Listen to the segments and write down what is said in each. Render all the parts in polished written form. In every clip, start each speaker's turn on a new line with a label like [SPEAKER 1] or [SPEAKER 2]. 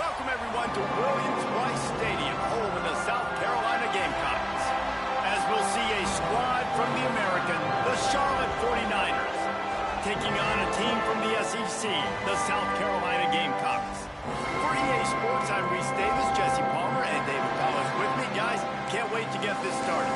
[SPEAKER 1] welcome everyone to Williams-Brice Stadium, home of the South Carolina Gamecocks. As we'll see a squad from the American, the Charlotte 49ers, taking on a team from the SEC, the South Carolina Gamecocks. For EA Sports, I'm Reese Davis, Jesse Palmer, and David Collins with me. Guys, can't wait to get this started.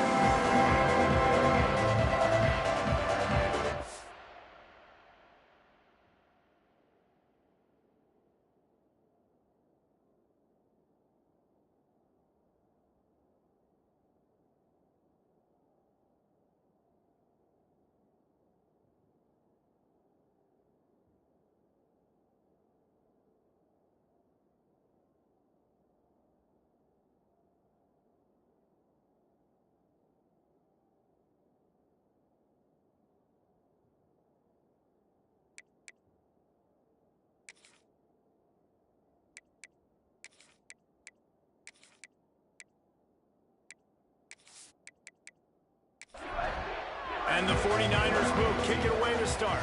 [SPEAKER 1] And the 49ers will kick it away to start.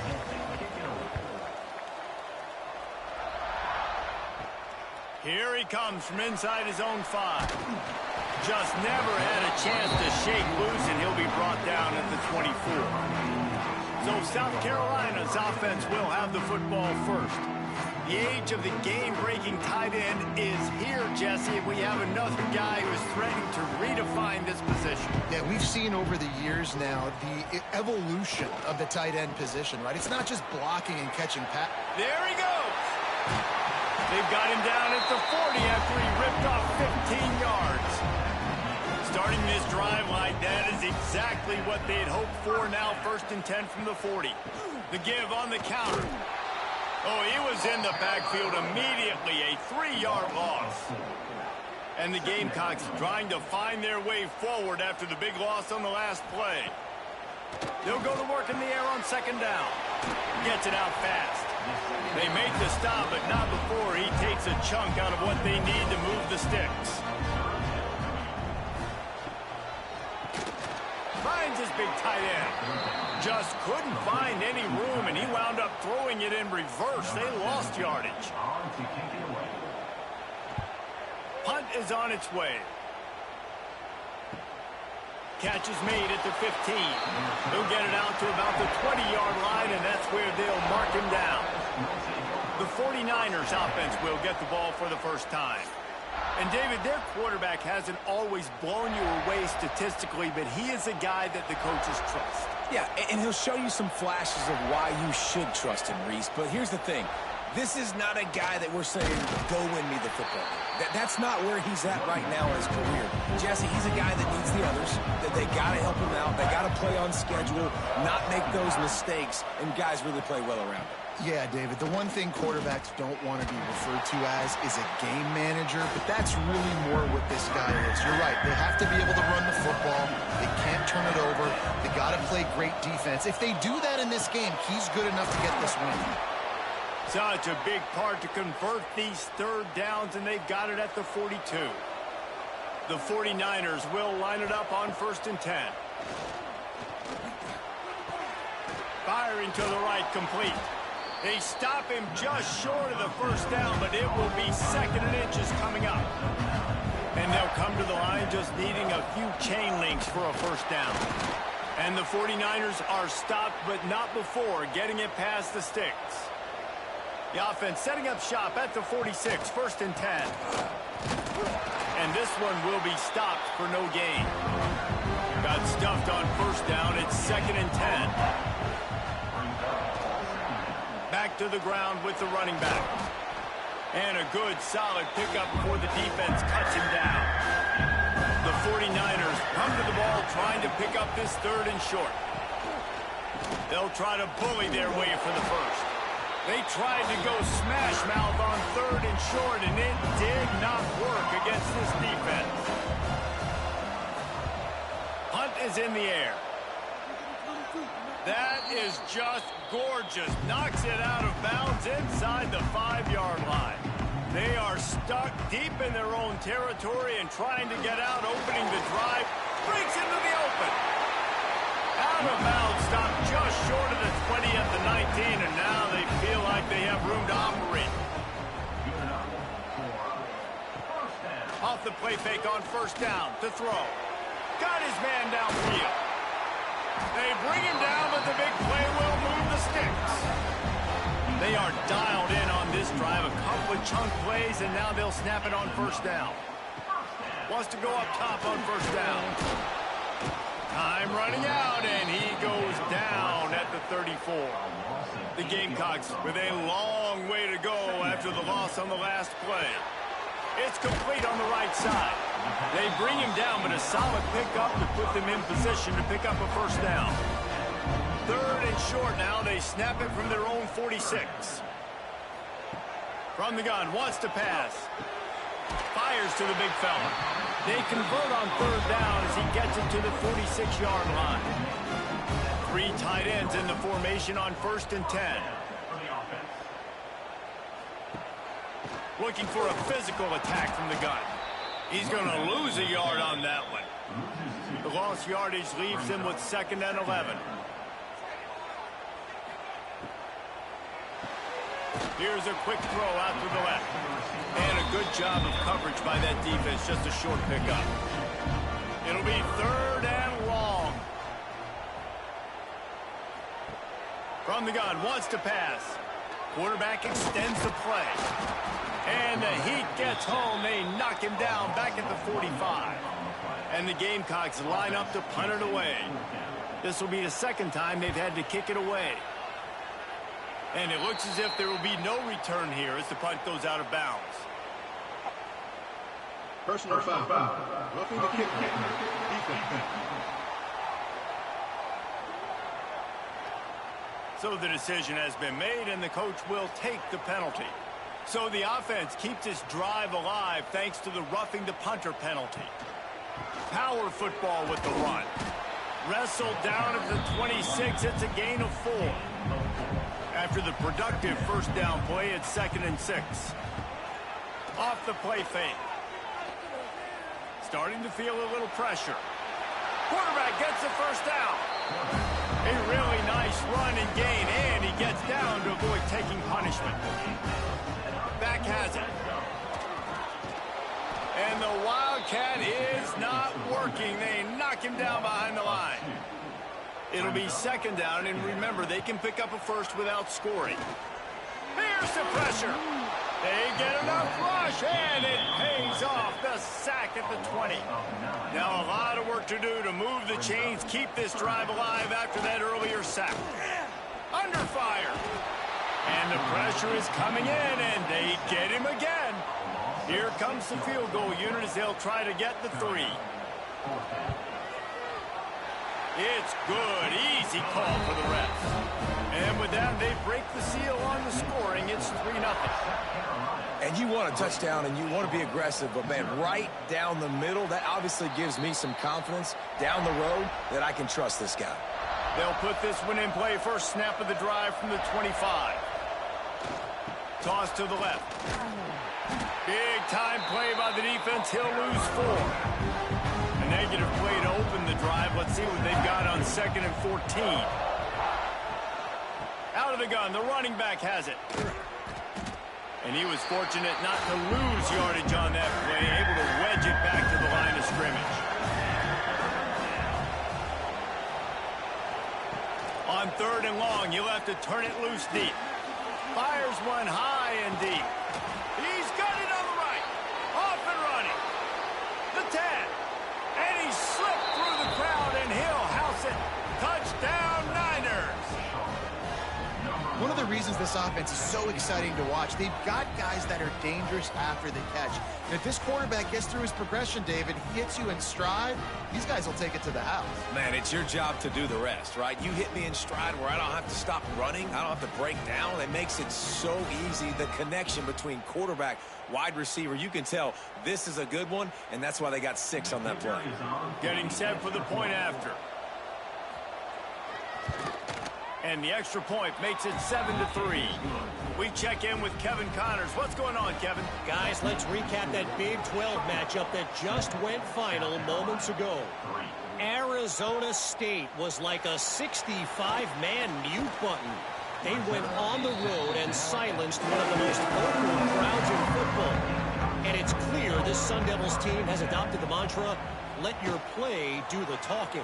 [SPEAKER 1] Here he comes from inside his own 5. Just never had a chance to shake loose, and he'll be brought down at the 24. So South Carolina's offense will have the football first. The age of the game-breaking tight end is here, Jesse. We have another guy who is threatening to redefine this position.
[SPEAKER 2] Yeah, we've seen over the years now the evolution of the tight end position, right? It's not just blocking and catching pass.
[SPEAKER 1] There he goes. They've got him down at the 40 after he ripped off 15 yards. Starting this drive like that is exactly what they had hoped for. Now 1st and 10 from the 40. The give on the counter. Oh, he was in the backfield immediately, a 3-yard loss. And the Gamecocks trying to find their way forward after the big loss on the last play. They'll go to work in the air on 2nd down. Gets it out fast. They make the stop, but not before he takes a chunk out of what they need to move the sticks. Finds his big tight end. Just couldn't find any room, and he wound up throwing it in reverse. They lost yardage. Punt is on its way. Catch is made at the 15. He'll get it out to about the 20-yard line, and that's where they'll mark him down. The 49ers offense will get the ball for the first time. And, David, their quarterback hasn't always blown you away statistically, but he is a guy that the coaches trust.
[SPEAKER 3] Yeah, and he'll show you some flashes of why you should trust him, Reese. But here's the thing. This is not a guy that we're saying, go win me the football game. That's not where he's at right now in his career. Jesse, he's a guy that needs the others, that they got to help him out. They got to play on schedule, not make those mistakes, and guys really play well around him.
[SPEAKER 2] Yeah, David, the one thing quarterbacks don't want to be referred to as is a game manager, but that's really more what this guy is. You're right. They have to be able to run the football. They can't turn it over. They got to play great defense. If they do that in this game, he's good enough to get this win.
[SPEAKER 1] Such a big part to convert these 3rd downs, and they've got it at the 42. The 49ers will line it up on 1st and 10. Firing to the right, complete. They stop him just short of the 1st down, but it will be 2nd and inches coming up. And they'll come to the line just needing a few chain links for a 1st down. And the 49ers are stopped, but not before getting it past the sticks. The offense setting up shop at the 46, 1st and 10. And this one will be stopped for no gain. Got stuffed on 1st down. It's 2nd and 10. Back to the ground with the running back. And a good, solid pickup before the defense cuts him down. The 49ers come to the ball trying to pick up this 3rd and short. They'll try to bully their way for the 1st. They tried to go smash mouth on 3rd and short, and it did not work against this defense. Punt is in the air. That is just gorgeous. Knocks it out of bounds inside the 5-yard line. They are stuck deep in their own territory and trying to get out, opening the drive. Breaks into the open. Out of bounds, stopped just short of the 20 at the 19, and now they feel like they have room to operate. Off the play fake on first down to throw. Got his man downfield. They bring him down, but the big play will move the sticks. They are dialed in on this drive. A couple of chunk plays, and now they'll snap it on first down. Wants to go up top on first down. Time running out, and he goes down at the 34. The Gamecocks with a long way to go after the loss on the last play. It's complete on the right side. They bring him down, but a solid pickup to put them in position to pick up a first down. Third and short now. They snap it from their own 46. From the gun, wants to pass. Fires to the big fella. They convert on third down as he gets it to the 46-yard line. 3 tight ends in the formation on 1st and 10. Looking for a physical attack from the gun. He's going to lose a yard on that one. The lost yardage leaves him with 2nd and 11. Here's a quick throw out to the left. And a good job of coverage by that defense. Just a short pickup. It'll be 3rd and long. From the gun, wants to pass. Quarterback extends the play. And the heat gets home. They knock him down back at the 45. And the Gamecocks line up to punt it away. This will be the 2nd time they've had to kick it away. And it looks as if there will be no return here as the punt goes out of bounds.
[SPEAKER 4] Personal foul. Roughing the kick. Defense.
[SPEAKER 1] So the decision has been made, and the coach will take the penalty. So the offense keeps this drive alive thanks to the roughing the punter penalty. Power football with the run. Wrestled down at the 26. It's a gain of 4. After the productive first down play, it's 2nd and 6. Off the play fake. Starting to feel a little pressure. Quarterback gets the first down. A really nice run and gain, and he gets down to avoid taking punishment. Back has it. And the Wildcat is not working. They knock him down behind the line. It'll be 2nd down, and remember, they can pick up a first without scoring. Here's the pressure. They get enough rush, and it pays off. The sack at the 20. Now a lot of work to do to move the chains, keep this drive alive after that earlier sack. Under fire. And the pressure is coming in, and they get him again. Here comes the field goal unit as they'll try to get the 3. It's good. Easy call for the refs. And with that, they break the seal on the scoring. It's 3-0.
[SPEAKER 3] And you want a touchdown, and you want to be aggressive, but, man, right down the middle, that obviously gives me some confidence down the road that I can trust this guy.
[SPEAKER 1] They'll put this one in play. First snap of the drive from the 25. Toss to the left. Big time play by the defense. He'll lose 4. A negative play to open the drive. Let's see what they've got on 2nd and 14. Out of the gun. The running back has it. And he was fortunate not to lose yardage on that play. Able to wedge it back to the line of scrimmage. On 3rd and long, you'll have to turn it loose deep. Fires one high and deep. He's got it on the right. Off and running. The 10. And he slipped through the crowd, and he'll house it. Touchdown, Niners.
[SPEAKER 2] One of the reasons this offense is so exciting to watch, they've got guys that are dangerous after the catch. And if this quarterback gets through his progression, David, he hits you in stride, these guys will take it to the house.
[SPEAKER 3] Man, it's your job to do the rest, right? You hit me in stride where I don't have to stop running. I don't have to break down. It makes it so easy. The connection between quarterback, wide receiver, you can tell this is a good one, and that's why they got 6 on that play.
[SPEAKER 1] Getting set for the point after. And the extra point makes it 7-3. We check in with Kevin Connors. What's going on, Kevin?
[SPEAKER 5] Guys, let's recap that Big 12 matchup that just went final moments ago. Arizona State was like a 65-man mute button. They went on the road and silenced one of the most vocal crowds in football. And it's clear this Sun Devils team has adopted the mantra, let your play do the talking.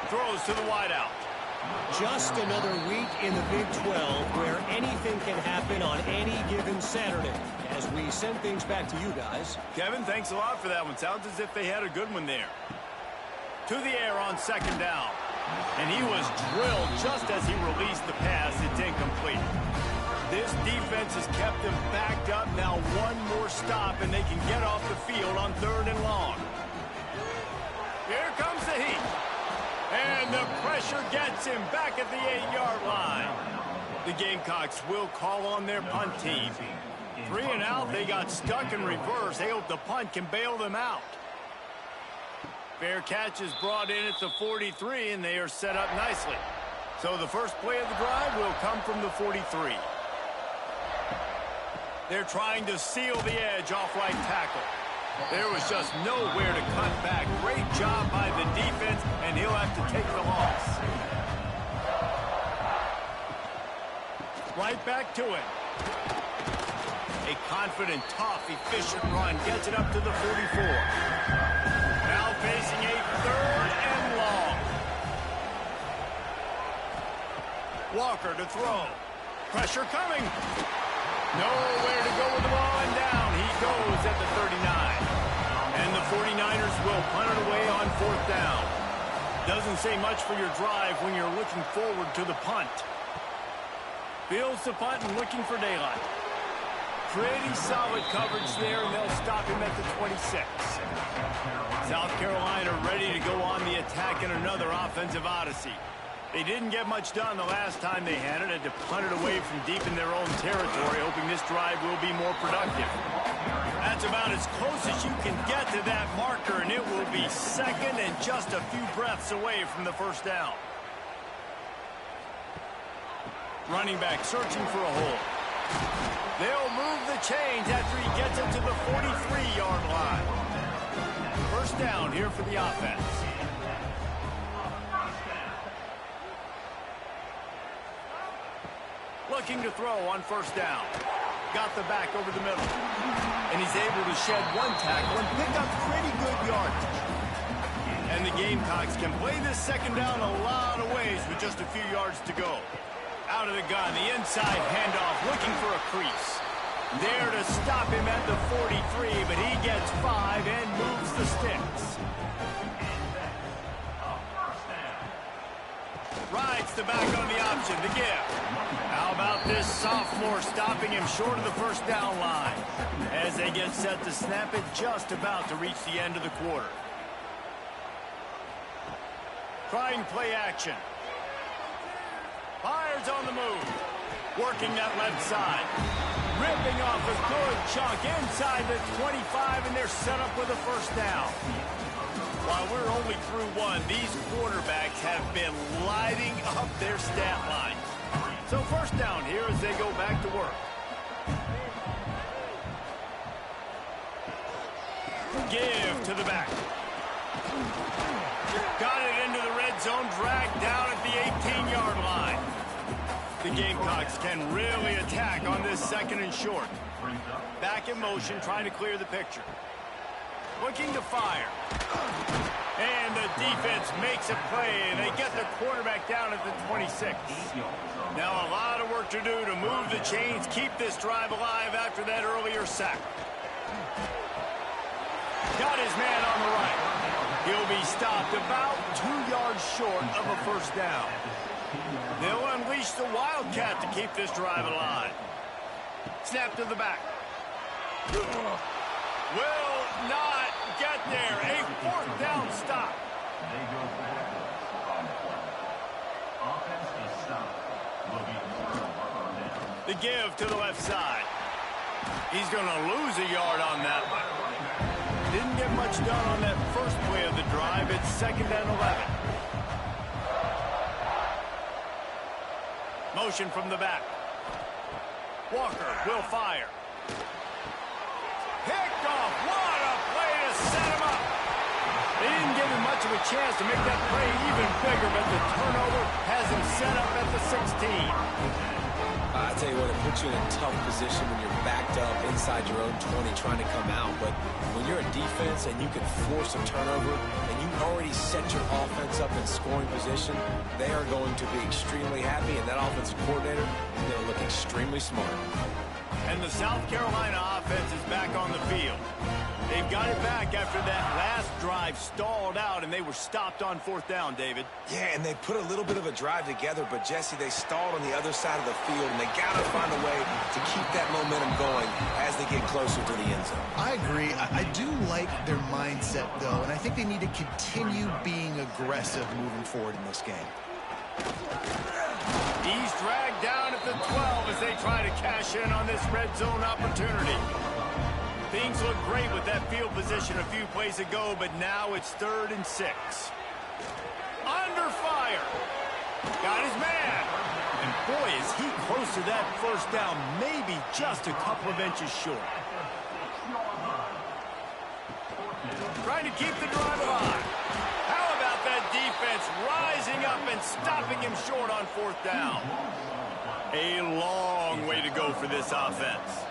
[SPEAKER 1] Throws to the wideout.
[SPEAKER 5] Just another week in the Big 12 where anything can happen on any given Saturday. As we send things back to you guys.
[SPEAKER 1] Kevin, thanks a lot for that one. Sounds as if they had a good one there. To the air on second down. And he was drilled just as he released the pass. It's incomplete. This defense has kept them backed up. Now one more stop and they can get off the field on 3rd and long. Here comes the heat. And the pressure gets him back at the 8-yard line. The Gamecocks will call on their punt team. 3 and out, they got stuck in reverse. They hope the punt can bail them out. Fair catch is brought in at the 43, and they are set up nicely. So the first play of the drive will come from the 43. They're trying to seal the edge off right tackle. There was just nowhere to cut back. Great job by the defense, and he'll have to take the loss. Right back to it. A confident, tough, efficient run gets it up to the 44. Now facing a 3rd and long. Walker to throw. Pressure coming. Nowhere to go with the ball, and down he goes at the 39. And the 49ers will punt it away on 4th down. Doesn't say much for your drive when you're looking forward to the punt. Fields the punt and looking for daylight. Pretty solid coverage there, and they'll stop him at the 26. South Carolina ready to go on the attack in another offensive odyssey. They didn't get much done the last time they had it. Had to punt it away from deep in their own territory, hoping this drive will be more productive. That's about as close as you can get to that marker, and it will be 2nd and just a few breaths away from the 1st down. Running back searching for a hole. They'll move the chains after he gets it to the 43-yard line. 1st down here for the offense. Looking to throw on 1st down. Got the back over the middle. And he's able to shed one tackle and pick up pretty good yardage. And the Gamecocks can play this 2nd down a lot of ways with just a few yards to go. Out of the gun, the inside handoff, looking for a crease. There to stop him at the 43, but he gets 5 and moves the sticks. Rides the back on the option, the give. How about this sophomore stopping him short of the 1st down line? As they get set to snap it, just about to reach the end of the quarter. Trying play action. Fires on the move. Working that left side. Ripping off a good chunk inside the 25, and they're set up with a 1st down. While we're only through one, these quarterbacks have been lighting up their stat line. So 1st down here as they go back to work. Give to the back. Got it into the red zone, dragged down at the 18-yard line. The Gamecocks can really attack on this 2nd and short. Back in motion, trying to clear the picture. Looking to fire. And the defense makes a play, and they get the quarterback down at the 26. Now a lot of work to do to move the chains, keep this drive alive after that earlier sack. Got his man on the right. He'll be stopped about 2 yards short of a 1st down. They'll unleash the Wildcat to keep this drive alive. Snap to the back. Will not get there. A 4th down stop. The give to the left side. He's going to lose a yard on that one. Didn't get much done on that first play of the drive. It's 2nd and 11. Motion from the back. Walker will fire. Picked off. What a play to set him up. They didn't give him much of a chance to make that play even bigger, but the turnover has him set up at the 16.
[SPEAKER 3] I tell you what, it puts you in a tough position when you're backed up inside your own 20 trying to come out. But when you're a defense and you can force a turnover and you already set your offense up in scoring position, they are going to be extremely happy, and that offensive coordinator is going to look extremely smart.
[SPEAKER 1] And the South Carolina offense is back on the field. They've got it back after that last drive stalled out, and they were stopped on 4th down, David.
[SPEAKER 3] Yeah, and they put a little bit of a drive together, but, Jesse, they stalled on the other side of the field, and they got to find a way to keep that momentum going as they get closer to the end zone.
[SPEAKER 2] I agree. I do like their mindset, though, and I think they need to continue being aggressive moving forward in this game.
[SPEAKER 1] He's dragged down at the 12 as they try to cash in on this red zone opportunity. Things look great with that field position a few plays ago, but now it's 3rd and 6. Under fire. Got his man. And boy, is he close to that 1st down, maybe just a couple of inches short. Trying to keep the drive alive. How about that defense rising up and stopping him short on 4th down? A long way to go for this offense.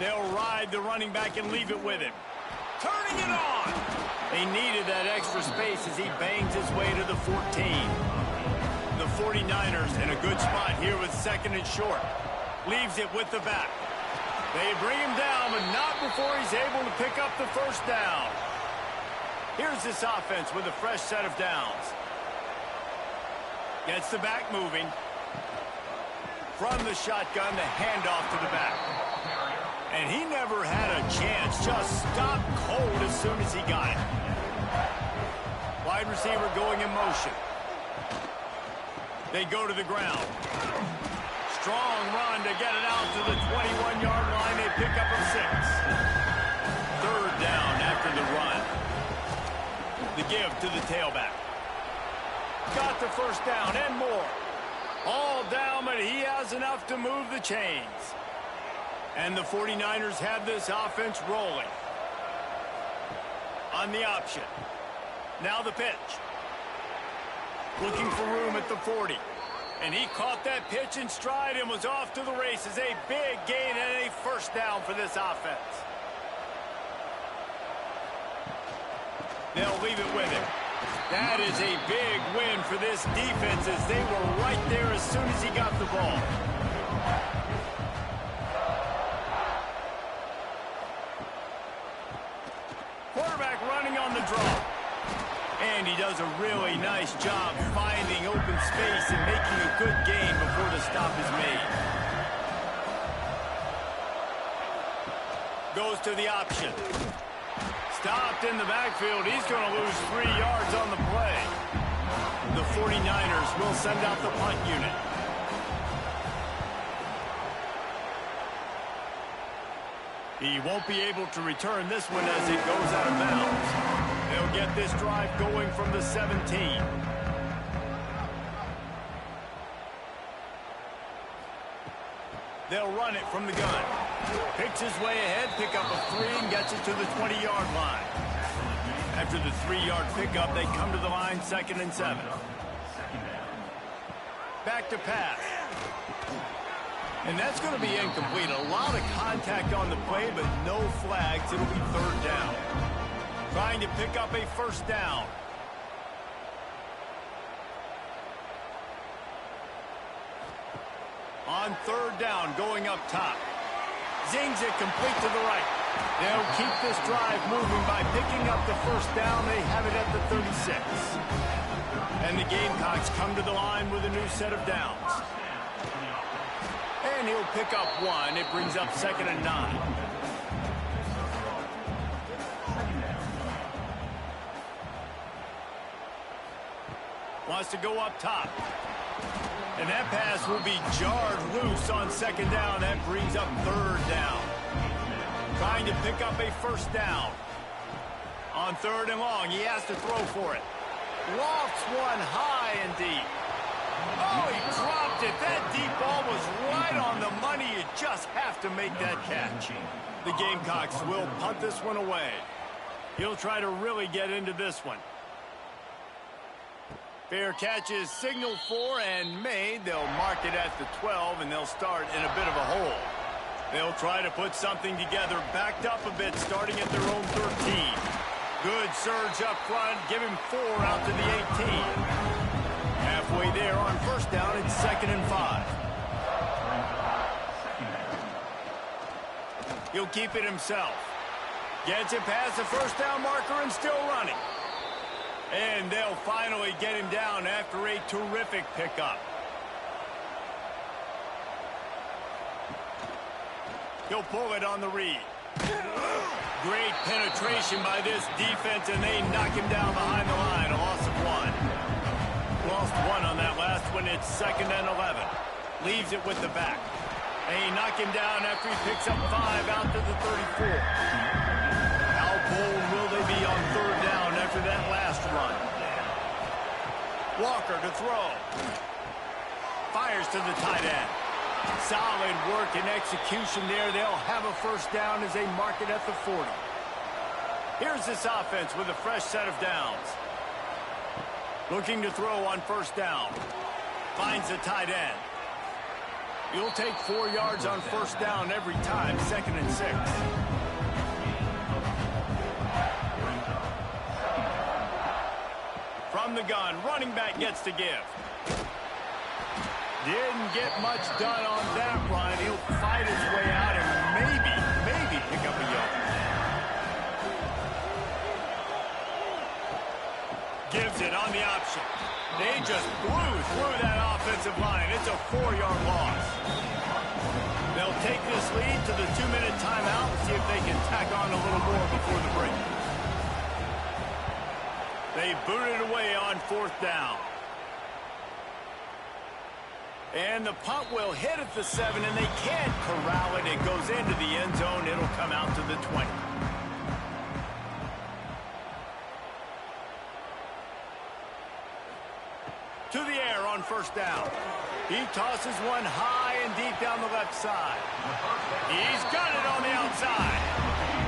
[SPEAKER 1] They'll ride the running back and leave it with him. Turning it on. They needed that extra space as he bangs his way to the 14. The 49ers in a good spot here with 2nd and short. Leaves it with the back. They bring him down, but not before he's able to pick up the 1st down. Here's this offense with a fresh set of downs. Gets the back moving. From the shotgun, the handoff to the back. And he never had a chance, just stopped cold as soon as he got it. Wide receiver going in motion. They go to the ground. Strong run to get it out to the 21-yard line. They pick up a 6. 3rd down after the run. The give to the tailback. Got the 1st down and more. All down, but he has enough to move the chains. And the 49ers have this offense rolling. On the option. Now the pitch. Looking for room at the 40. And he caught that pitch in stride and was off to the races. A big gain and a 1st down for this offense. They'll leave it with him. That is a big win for this defense as they were right there as soon as he got the ball. Quarterback running on the draw. And he does a really nice job finding open space and making a good gain before the stop is made. Goes to the option. Stopped in the backfield. He's going to lose 3 yards on the play. The 49ers will send out the punt unit. He won't be able to return this one as it goes out of bounds. They'll get this drive going from the 17. They'll run it from the gun. Picks his way ahead, pick up a 3, and gets it to the 20-yard line. After the 3-yard pickup, they come to the line 2nd and 7. Back to pass. And that's going to be incomplete. A lot of contact on the play, but no flags. It'll be 3rd down. Trying to pick up a 1st down. On 3rd down, going up top. Zings it complete to the right. They'll keep this drive moving by picking up the 1st down. They have it at the 36. And the Gamecocks come to the line with a new set of downs. And he'll pick up 1. It brings up 2nd and 9. Wants to go up top. And that pass will be jarred loose on 2nd down. That brings up 3rd down. Trying to pick up a 1st down. On 3rd and long, he has to throw for it. Lofts one high and deep. Oh, he dropped it. That deep ball was right on the money. You just have to make that catch. The Gamecocks will punt this one away. He'll try to really get into this one. Fair catch is signaled for and made. They'll mark it at the 12, and they'll start in a bit of a hole. They'll try to put something together, backed up a bit, starting at their own 13. Good surge up front, give him 4 out to the 18. Halfway there on first down, it's 2nd and 5. He'll keep it himself. Gets it past the first down marker and still running. And they'll finally get him down after a terrific pickup. He'll pull it on the read. Great penetration by this defense, and they knock him down behind the line. A loss of 1. Lost 1 on that last one. It's 2nd and 11. Leaves it with the back. And he knock him down after he picks up 5 out to the 34. How bold will they be on 3rd down after that last run? Walker to throw. Fires to the tight end. Solid work and execution there. They'll have a first down as they mark it at the 40. Here's this offense with a fresh set of downs. Looking to throw on first down. Finds the tight end. You'll take 4 yards on first down every time, 2nd and 6. From the gun, running back gets to give. Didn't get much done on that run. He'll fight his way out and maybe pick up a yard. Gives it on the option. They just blew through that offensive line. It's a 4-yard loss. They'll take this lead to the 2-minute timeout and see if they can tack on a little more before the break. They boot it away on 4th down. And the punt will hit at the 7, and they can't corral it. It goes into the end zone. It'll come out to the 20. To the air on first down. He tosses one high and deep down the left side. He's got it on the outside.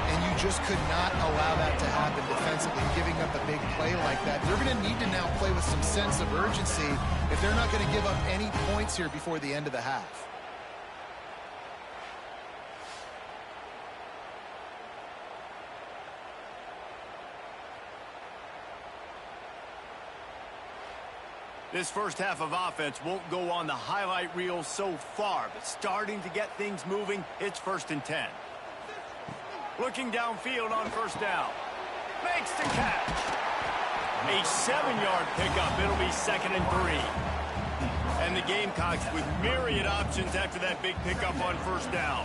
[SPEAKER 2] And you just could not allow that to happen defensively, giving up a big play like that. They're going to need to now play with some sense of urgency if they're not going to give up any points here before the end of the half.
[SPEAKER 1] This first half of offense won't go on the highlight reel so far, but starting to get things moving, it's 1st and 10. Looking downfield on first down. Makes the catch. A 7-yard pickup. It'll be 2nd and 3. And the Gamecocks with myriad options after that big pickup on first down.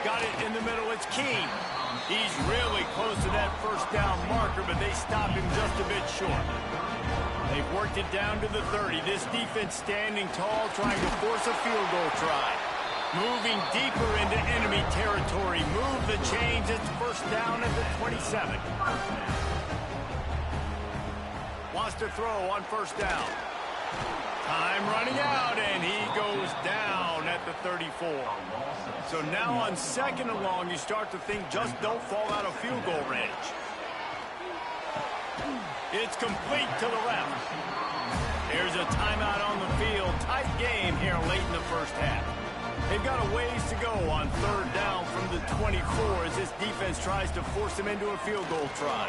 [SPEAKER 1] Got it in the middle. It's Keene. He's really close to that first down marker, but they stop him just a bit short. They've worked it down to the 30. This defense standing tall, trying to force a field goal try. Moving deeper into enemy territory. Move the chains. It's first down at the 27. Wants to throw on first down. Time running out, and he goes down at the 34. So now on 2nd and long, you start to think just don't fall out of field goal range. It's complete to the left. There's a timeout on the field. Tight game here late in the first half. They've got a ways to go on 3rd down from the 24 as this defense tries to force them into a field goal try.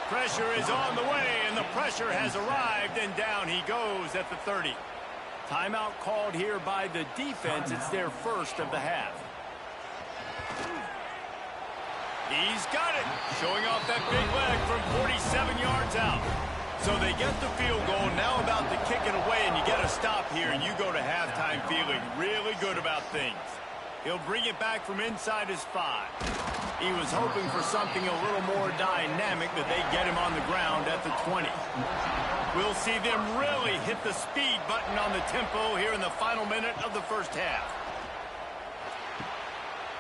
[SPEAKER 1] Pressure is on the way, and the pressure has arrived, and down he goes at the 30. Timeout called here by the defense. It's their first of the half. He's got it, showing off that big leg from 47 yards out. So they get the field goal, now about to kick it away, and you get a stop here, and you go to halftime feeling really good about things. He'll bring it back from inside his 5. He was hoping for something a little more dynamic, but they get him on the ground at the 20. We'll see them really hit the speed button on the tempo here in the final minute of the first half.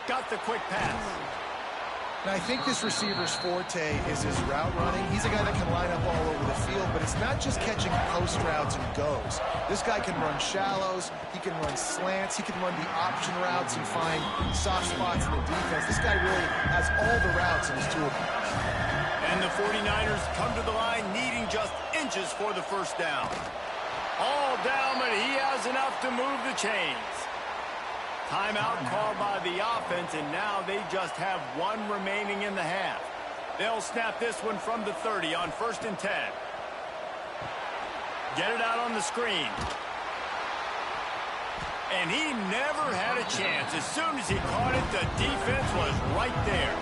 [SPEAKER 1] Got the quick pass.
[SPEAKER 2] Now, I think this receiver's forte is his route running. He's a guy that can line up all over the field, but it's not just catching post routes and goes. This guy can run shallows, he can run slants, he can run the option routes and find soft spots in the defense. This guy really has all the routes in his toolbox.
[SPEAKER 1] And the 49ers come to the line needing just inches for the first down. All down, but he has enough to move the chains. Timeout called by the offense, and now they just have one remaining in the half. They'll snap this one from the 30 on 1st and 10. Get it out on the screen. And he never had a chance. As soon as he caught it, the defense was right there.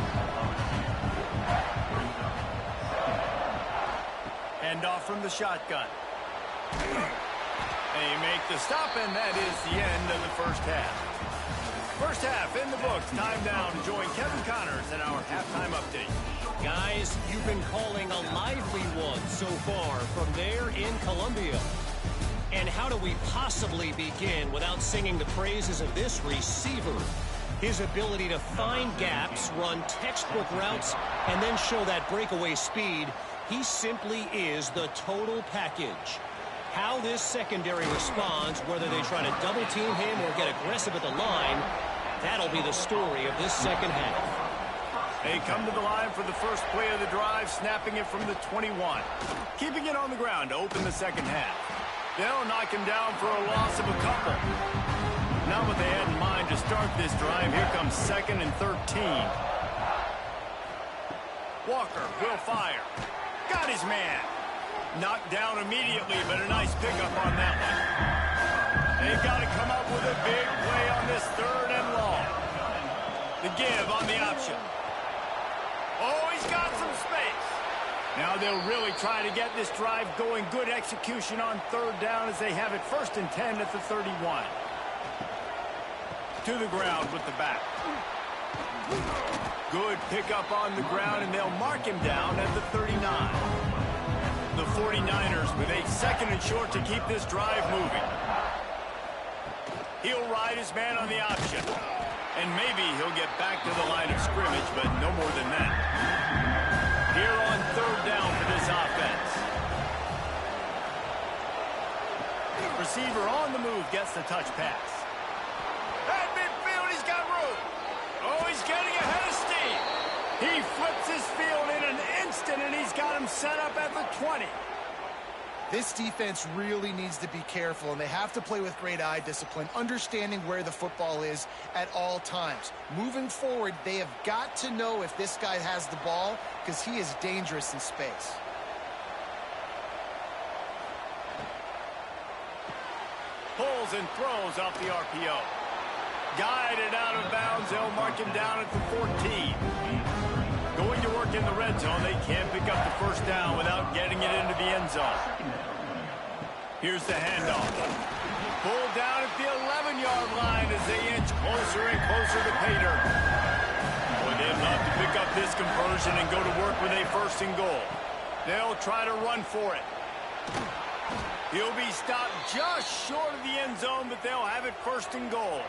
[SPEAKER 1] Hand off from the shotgun. They make the stop, and that is the end of the first half. First half in the books. Time now to join Kevin Connors in our halftime update.
[SPEAKER 5] Guys, you've been calling a lively one so far from there in Columbia. And how do we possibly begin without singing the praises of this receiver? His ability to find gaps, run textbook routes, and then show that breakaway speed. He simply is the total package. How this secondary responds, whether they try to double-team him or get aggressive at the line, that'll be the story of this second half.
[SPEAKER 1] They come to the line for the first play of the drive, snapping it from the 21. Keeping it on the ground to open the second half. They'll knock him down for a loss of a couple. Not what they had in mind to start this drive. Here comes 2nd and 13. Walker will fire. Got his man. Knocked down immediately, but a nice pickup on that one. They've got to come up with a big play on this 3rd and long. The give on the option. Oh, he's got some space. Now they'll really try to get this drive going. Good execution on 3rd down as they have it 1st and 10 at the 31. To the ground with the back. Good pickup on the ground, and they'll mark him down at the 39. The 49ers with a 2nd and short to keep this drive moving. He'll ride his man on the option. And maybe he'll get back to the line of scrimmage, but no more than that. Here on 3rd down for this offense. Receiver on the move gets the touch pass. At midfield, he's got room. Oh, he's getting ahead of steam. He flips his field in an instant, and he's got him set up at the 20.
[SPEAKER 2] This defense really needs to be careful, and they have to play with great eye discipline, understanding where the football is at all times. Moving forward, they have got to know if this guy has the ball, because he is dangerous in space.
[SPEAKER 1] Pulls and throws off the RPO. Guided out of bounds. They'll mark him down at the 14. Going to work in the red zone. They can't pick up the first down without getting it into the end zone. Here's the handoff. Pulled down at the 11-yard line as they inch closer and closer to pay dirt. Boy, they'd love to pick up this conversion and go to work with a 1st and goal. They'll try to run for it. He'll be stopped just short of the end zone, but they'll have it 1st and goal.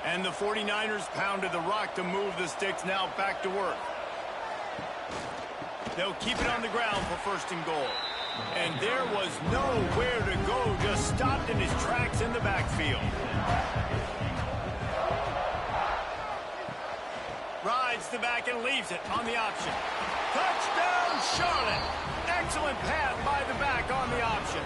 [SPEAKER 1] And the 49ers pounded the rock to move the sticks, now back to work. They'll keep it on the ground for 1st and goal. And there was nowhere to go, just stopped in his tracks in the backfield. Rides the back and leaves it on the option. Touchdown, Charlotte! Excellent pass by the back on the option.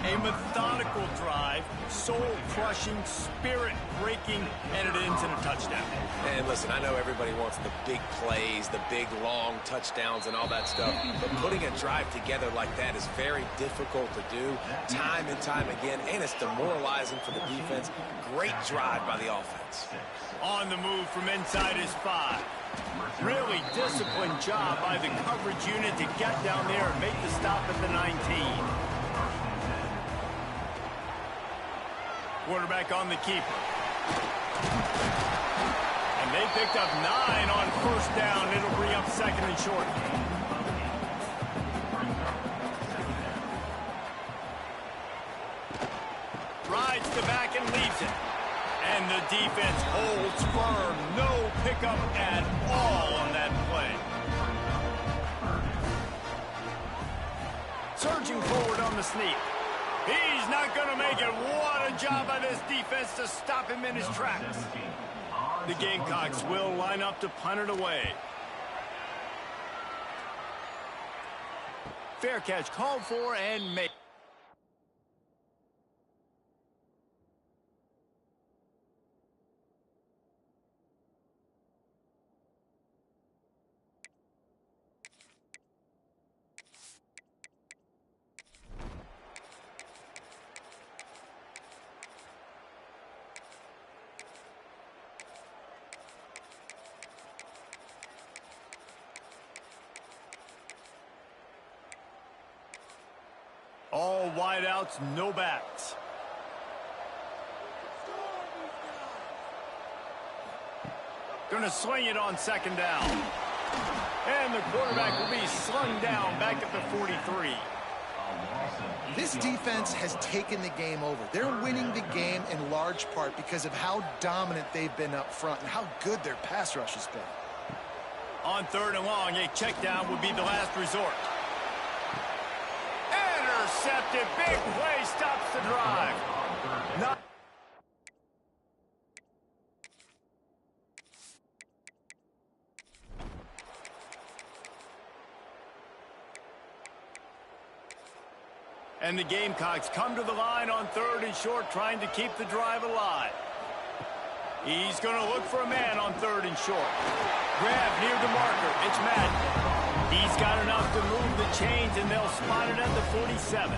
[SPEAKER 1] A methodical drive, soul-crushing, spirit-breaking, and it ends in a touchdown.
[SPEAKER 3] And listen, I know everybody wants the big plays, the big, long touchdowns and all that stuff, but putting a drive together like that is very difficult to do time and time again, and it's demoralizing for the defense. Great drive by the offense.
[SPEAKER 1] On the move from inside his 5. Really disciplined job by the coverage unit to get down there and make the stop at the 19. Quarterback on the keeper. And they picked up 9 on 1st down. It'll bring up 2nd and short. Rides the back and leaves it. And the defense holds firm. No pickup at all on that play. Surging forward on the sneak. He's not going to make it. What a job by this defense to stop him in his tracks. The Gamecocks will line up to punt it away. Fair catch called for and made. All wideouts, no backs. Going to swing it on second down. And the quarterback will be slung down back at the 43.
[SPEAKER 2] This defense has taken the game over. They're winning the game in large part because of how dominant they've been up front and how good their pass rush has been.
[SPEAKER 1] On third and long, a check down would be the last resort. Intercepted. Big play stops the drive. Not and the Gamecocks come to the line on third and short, trying to keep the drive alive. He's going to look for a man on third and short. Grab near the marker. It's Madden. He's got enough to move the chains, and they'll spot it at the 47.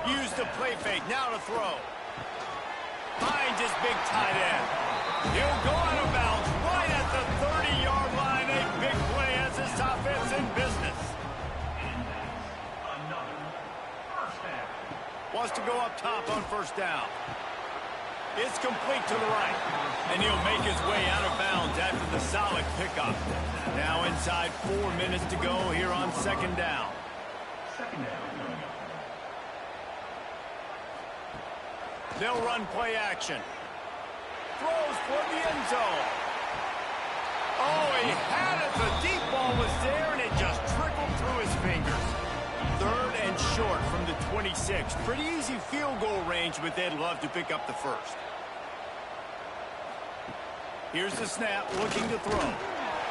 [SPEAKER 1] Use the play fake. Now to throw. Finds his big tight end. He'll go out of bounds right at the 30-yard line. A big play as this offense in business. Wants to go up top on first down. It's complete to the right. And he'll make his way out of bounds after the solid pickup. Now inside 4 minutes to go here on second down. They'll run play action. Throws for the end zone. Oh, he had it. The deep ball was there, and it just trickled through his fingers. Third and short from the 26. Pretty easy field goal range, but they'd love to pick up the first. Here's the snap, looking to throw.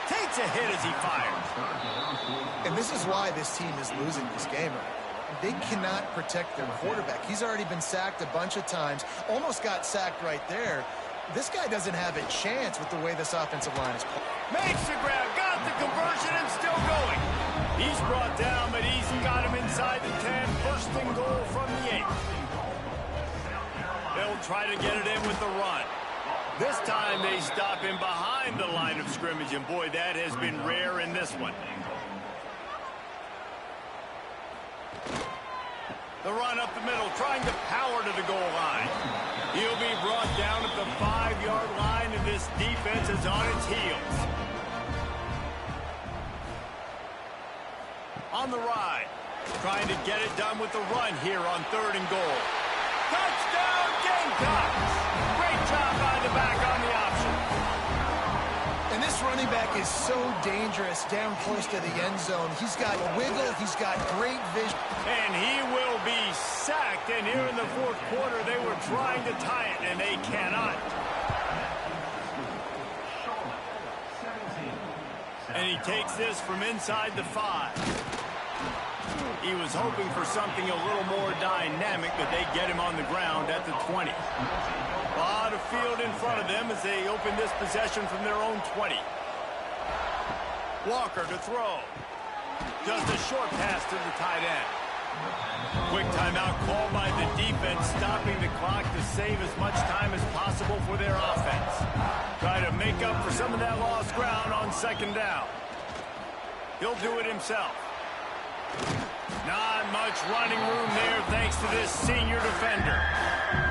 [SPEAKER 1] Takes a hit as he fires.
[SPEAKER 2] And this is why this team is losing this game right now. They cannot protect their quarterback. He's already been sacked a bunch of times. Almost got sacked right there. This guy doesn't have a chance with the way this offensive line is playing.
[SPEAKER 1] Makes the grab, got the conversion, and still going. He's brought down, but he's got him inside the 10. First and goal from the 8. They'll try to get it in with the run. This time they stop him behind the line of scrimmage, and boy, that has been rare in this one. The run up the middle, trying to power to the goal line. He'll be brought down at the 5-yard line, and this defense is on its heels. On the ride, trying to get it done with the run here on third and goal. Touchdown, Gamecocks! Great job by the back on the option.
[SPEAKER 2] And this running back is so dangerous down close to the end zone. He's got wiggle, he's got great vision.
[SPEAKER 1] And he will be sacked, and here in the fourth quarter, they were trying to tie it, and they cannot. And he takes this from inside the 5. He was hoping for something a little more dynamic, but they get him on the ground at the 20. A lot of field in front of them as they open this possession from their own 20. Walker to throw. Just a short pass to the tight end. Quick timeout called by the defense, stopping the clock to save as much time as possible for their offense. Try to make up for some of that lost ground on second down. He'll do it himself. Not much running room there thanks to this senior defender.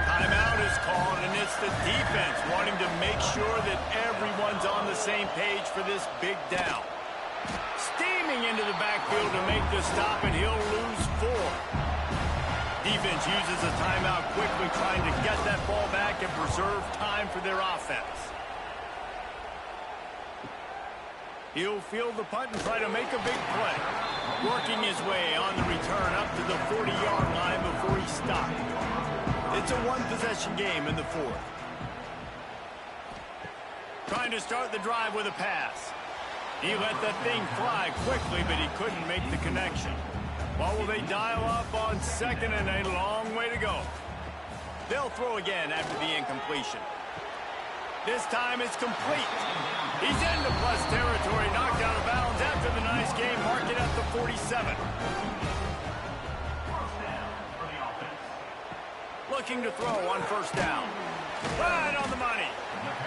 [SPEAKER 1] Timeout is called, and it's the defense wanting to make sure that everyone's on the same page for this big down. Steaming into the backfield to make the stop, and he'll lose 4. Defense uses a timeout quickly, trying to get that ball back and preserve time for their offense. He'll field the punt and try to make a big play. Working his way on the return up to the 40-yard line before he stopped. It's a one-possession game in the fourth. Trying to start the drive with a pass. He let that thing fly quickly, but he couldn't make the connection. What will they dial up on second and a long way to go? They'll throw again after the incompletion. This time it's complete. He's into plus territory, knocked out of bounds after the nice game. Mark it at the 47. Looking to throw on first down. Right on the money.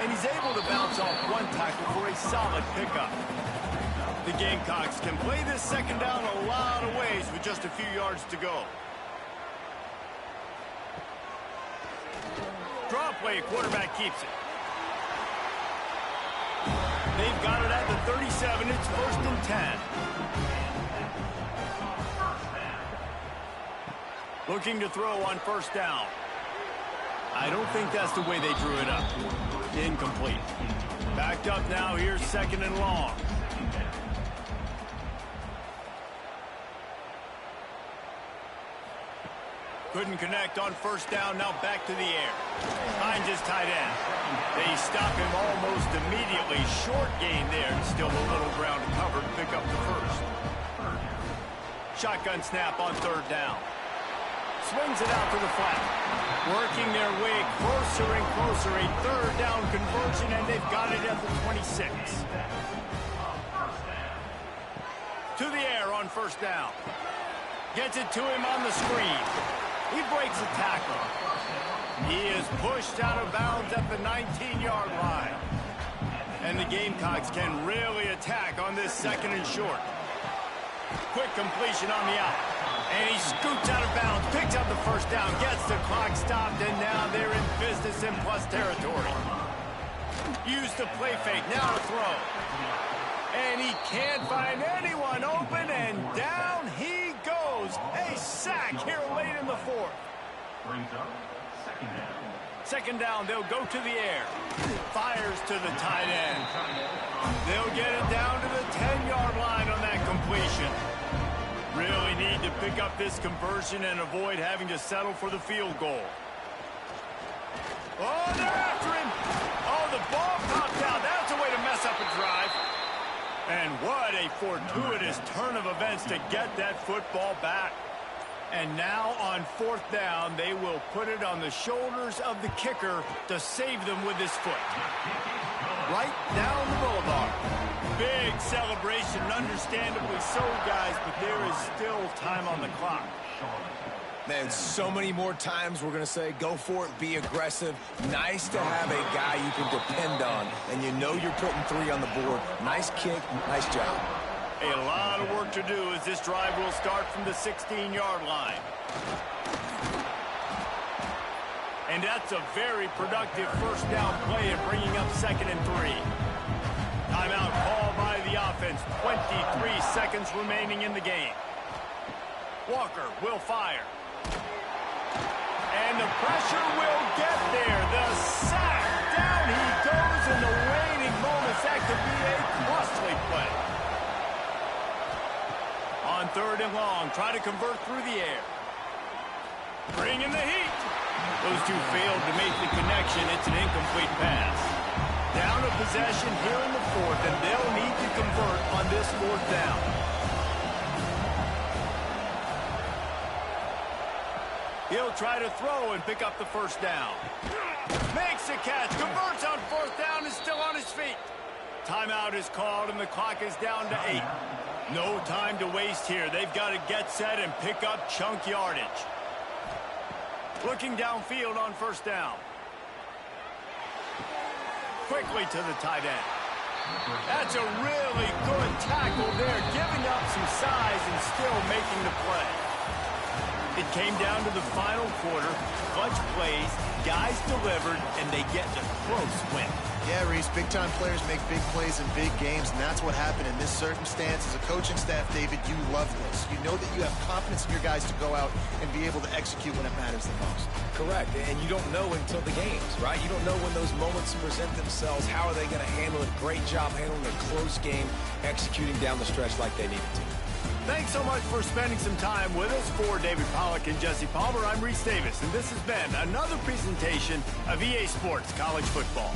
[SPEAKER 1] And he's able to bounce off one tackle for a solid pickup. The Gamecocks can play this second down a lot of ways with just a few yards to go. Draw play, quarterback keeps it. They've got it at the 37. It's 1st and 10. Looking to throw on first down. I don't think that's the way they drew it up. Incomplete. Backed up now. Here's 2nd and long. Couldn't connect on first down. Now back to the air. Finds his tight end. They stop him almost immediately. Short gain there. Still a little ground to cover to pick up the first. Shotgun snap on 3rd down. Swings it out to the flat. Working their way closer and closer. A 3rd down conversion, and they've got it at the 26. To the air on first down. Gets it to him on the screen. He breaks a tackle. He is pushed out of bounds at the 19-yard line. And the Gamecocks can really attack on this 2nd and short. Quick completion on the out. And he scoots out of bounds, picks up the first down, gets the clock stopped, and now they're in business in plus territory. Use the play fake, now to throw. And he can't find anyone open, and down he goes. A sack here late in the 4th.
[SPEAKER 4] Brings up 2nd down.
[SPEAKER 1] 2nd down, they'll go to the air. Fires to the tight end. They'll get it down to the 10-yard line on that completion. Really need to pick up this conversion and avoid having to settle for the field goal. Oh, they're after him. Oh, the ball popped out. That's a way to mess up a drive. And what a fortuitous turn of events to get that football back. And now on 4th down, they will put it on the shoulders of the kicker to save them with his foot. Right down the boulevard. Big celebration, understandably so, guys, but there is still time on the clock.
[SPEAKER 3] Man, so many more times we're going to say, go for it, be aggressive. Nice to have a guy you can depend on, and you know you're putting 3 on the board. Nice kick, nice job.
[SPEAKER 1] A lot of work to do as this drive will start from the 16-yard line. And that's a very productive first down play of bringing up 2nd and 3. Timeout call by the offense. 23 seconds remaining in the game. Walker will fire. And the pressure will get there. The sack. Down he goes in the waning moments. That could be a costly play. On 3rd and long, try to convert through the air. Bring in the heat. Those two failed to make the connection. It's an incomplete pass. Down a possession here in the 4th, and they'll need to convert on this 4th down. He'll try to throw and pick up the first down. Makes the catch, converts on 4th down, is still on his feet. Timeout is called, and the clock is down to 8. No time to waste here. They've got to get set and pick up chunk yardage. Looking downfield on first down. Quickly to the tight end. That's a really good tackle there, giving up some size and still making the play. It came down to the final quarter. Clutch plays, guys delivered, and they get the close win.
[SPEAKER 2] Yeah, Reese, big-time players make big plays in big games, and that's what happened in this circumstance. As a coaching staff, David, you love this. You know that you have confidence in your guys to go out and be able to execute when it matters the most.
[SPEAKER 3] Correct, and you don't know until the games, right? You don't know when those moments present themselves. How are they going to handle it? Great job handling a close game, executing down the stretch like they needed to.
[SPEAKER 1] Thanks so much for spending some time with us. For David Pollack and Jesse Palmer, I'm Reese Davis, and this has been another presentation of EA Sports College Football.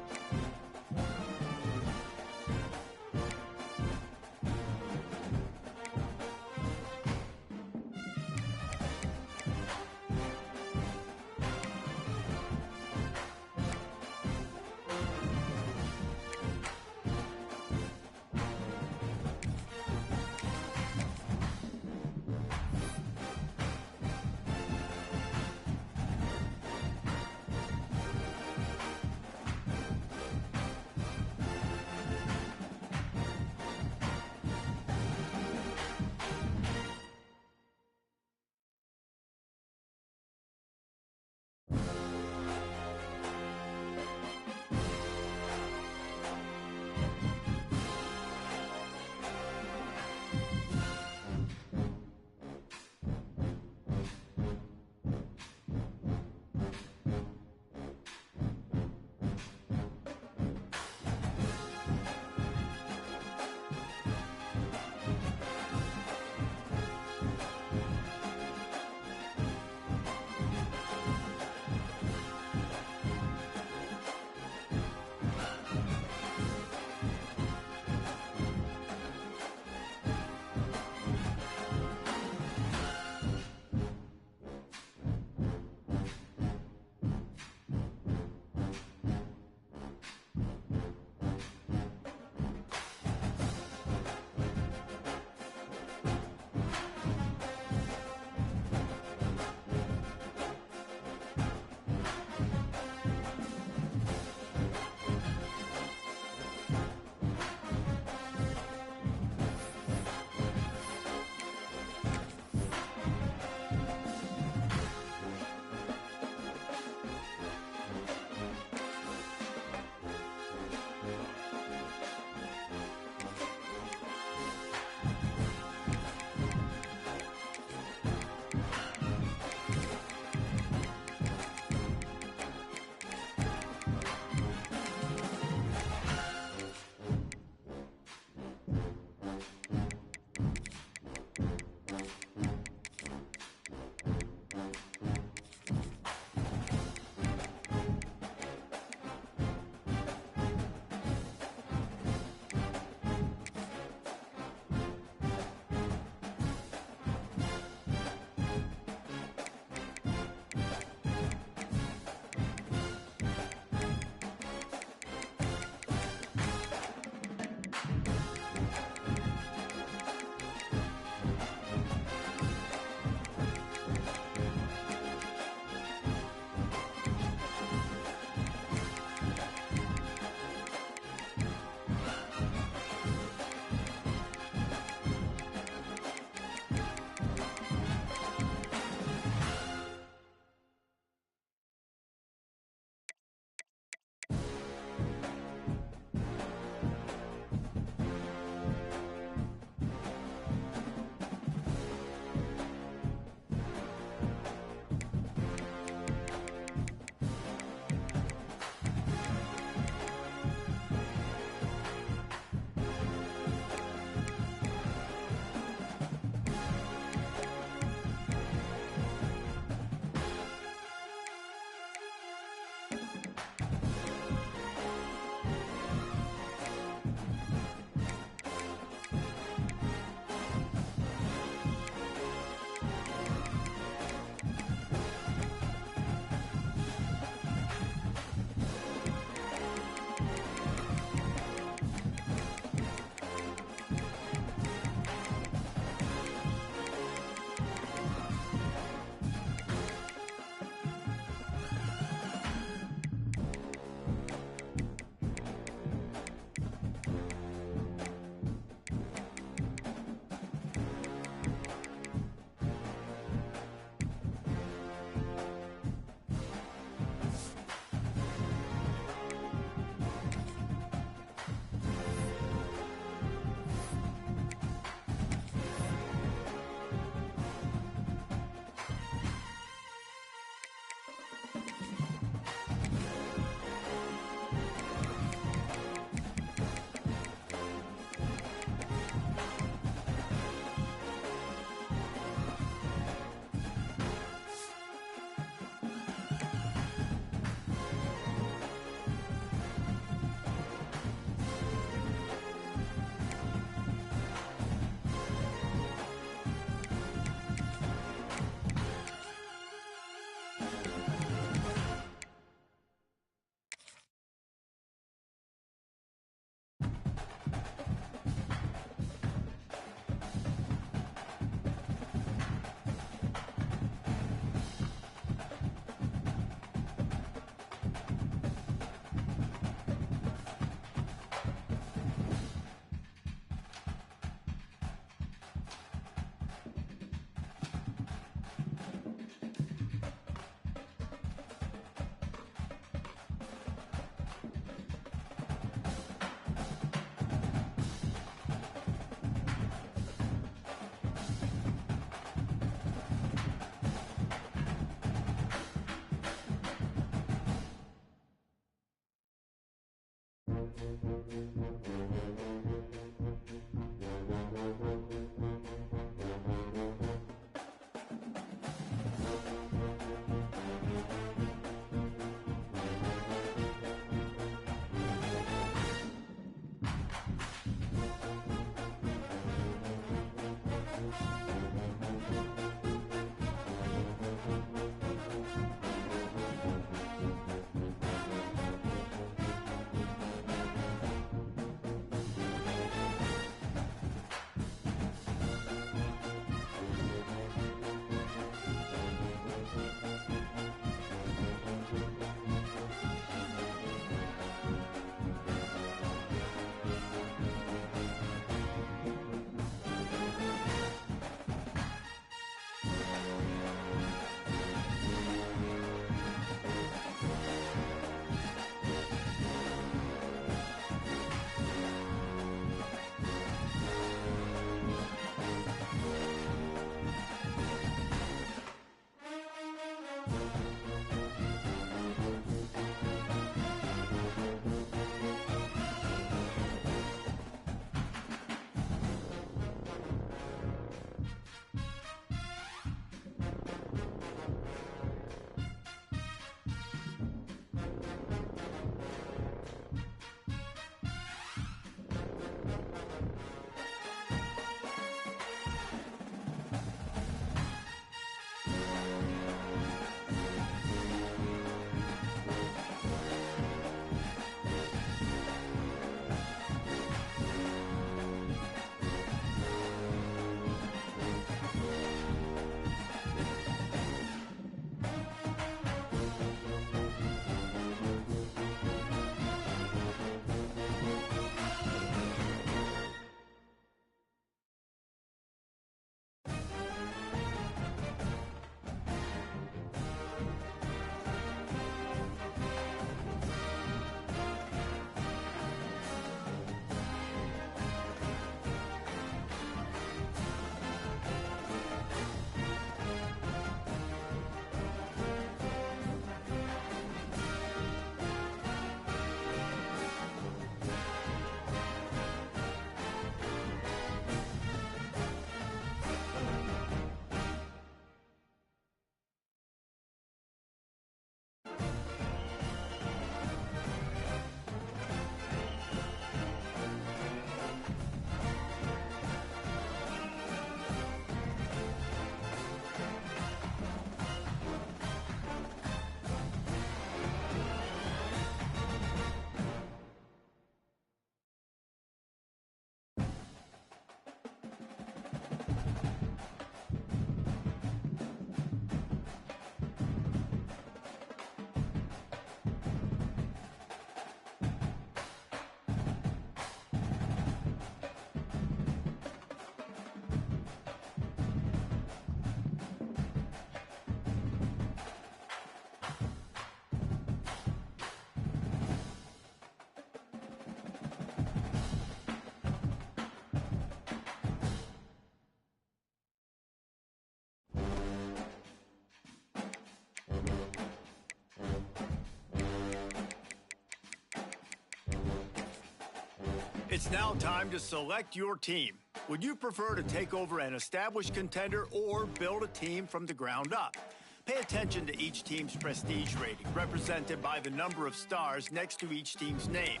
[SPEAKER 1] It's now time to select your team. Would you prefer to take over an established contender or build a team from the ground up? Pay attention to each team's prestige rating, represented by the number of stars next to each team's name.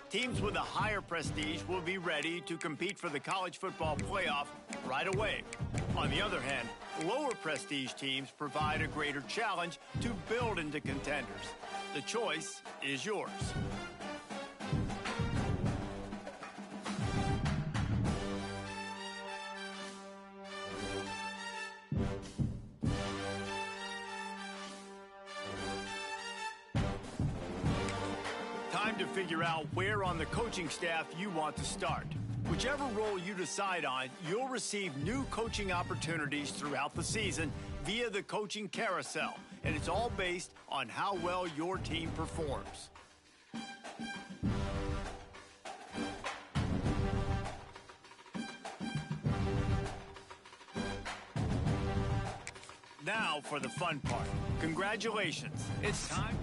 [SPEAKER 1] Teams with a higher prestige will be ready to compete for the college football playoff right away. On the other hand, lower prestige teams provide a greater challenge to build into contenders. The choice is yours. Time to figure out where on the coaching staff you want to start. Whichever role you decide on, you'll receive new coaching opportunities throughout the season via the coaching carousel, and it's all based on how well your team performs. Now for the fun part. Congratulations. It's time.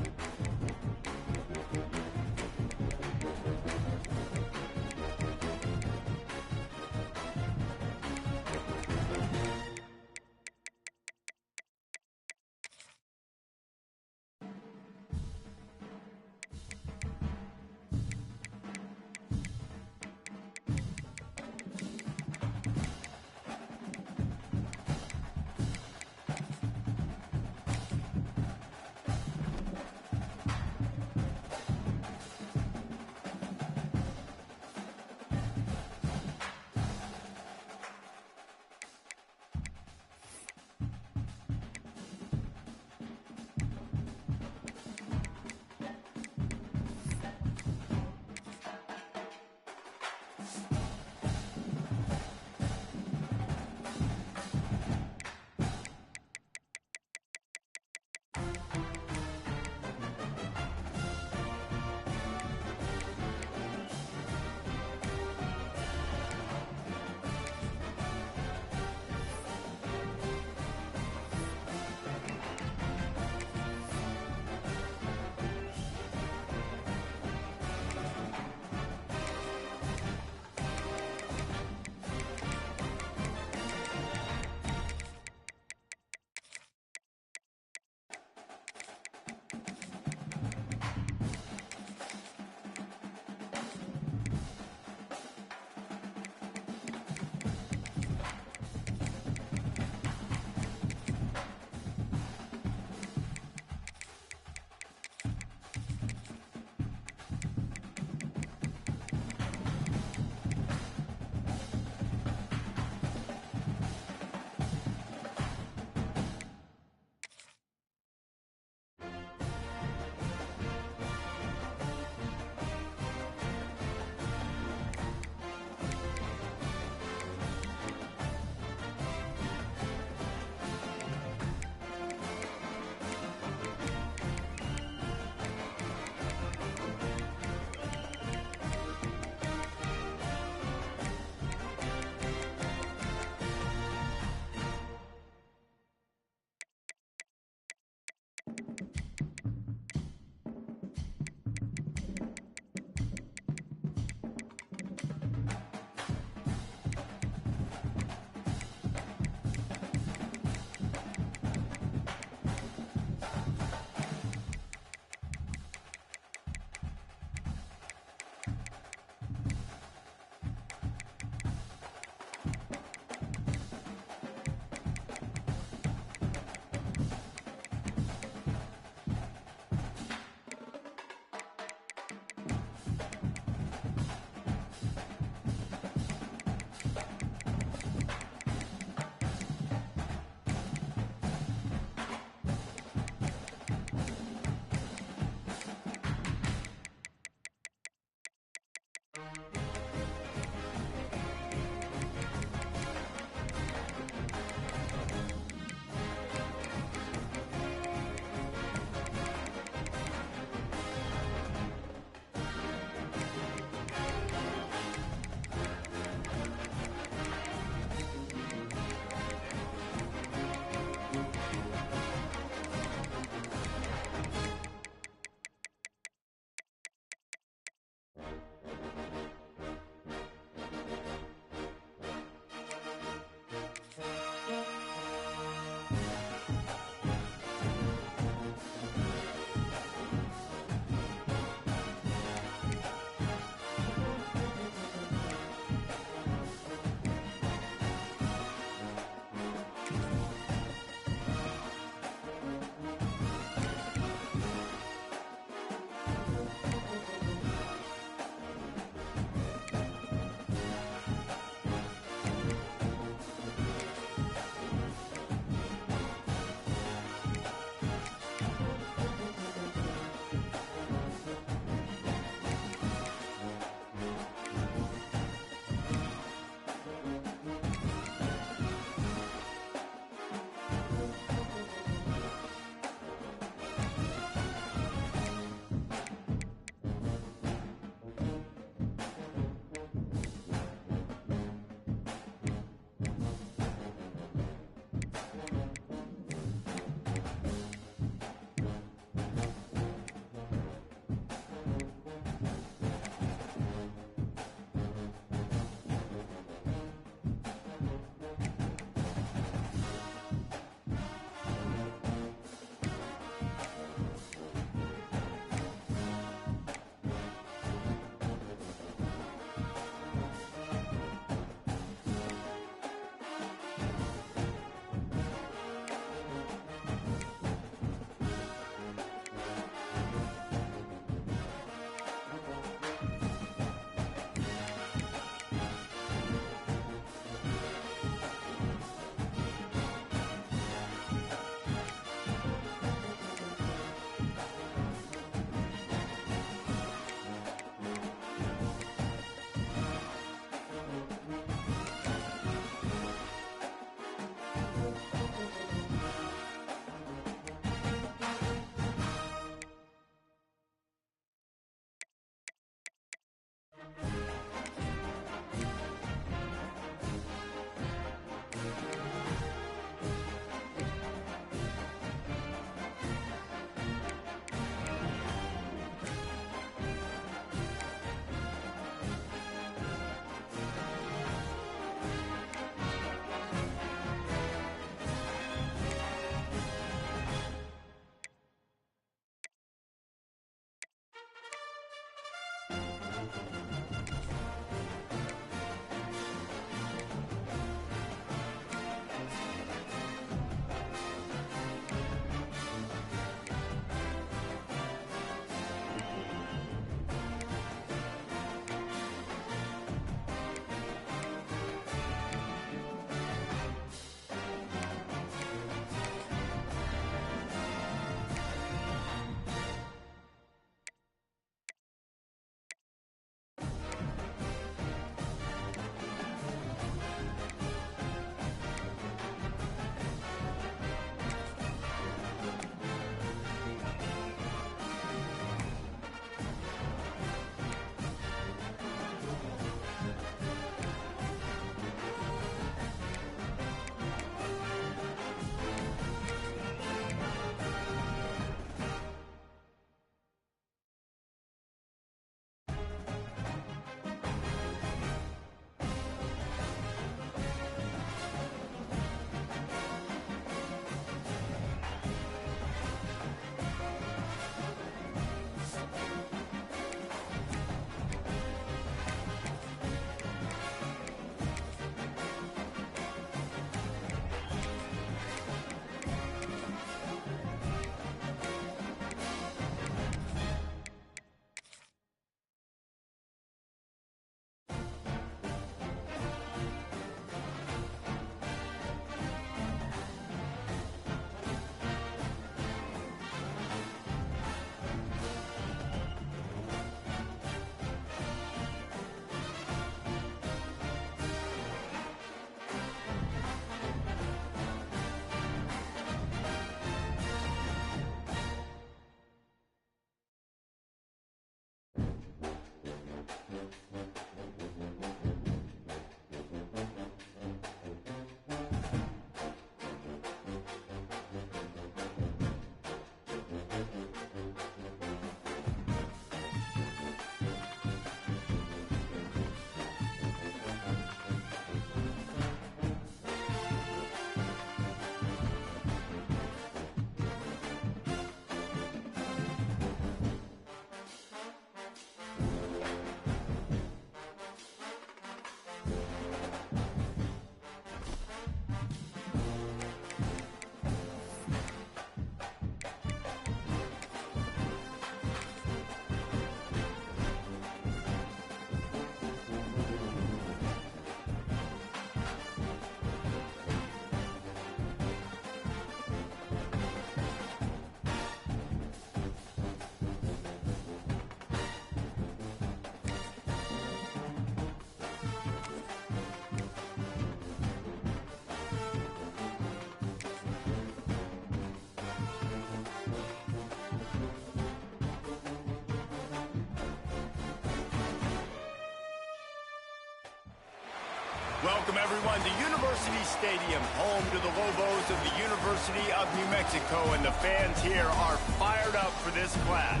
[SPEAKER 1] Welcome, everyone, to University Stadium, home to the Lobos of the University of New Mexico, and the fans here are fired up for this clash.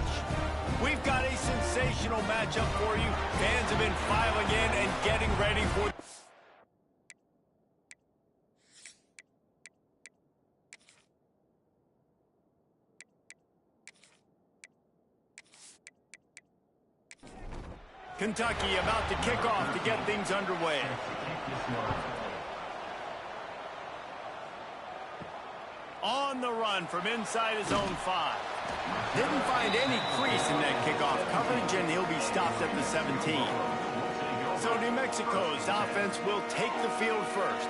[SPEAKER 1] We've got a sensational matchup for you. Fans have been filing in and getting ready for... Kentucky about to kick off to get things underway. On the run from inside his own 5. Didn't find any crease in that kickoff coverage, and he'll be stopped at the 17. So New Mexico's offense will take the field first.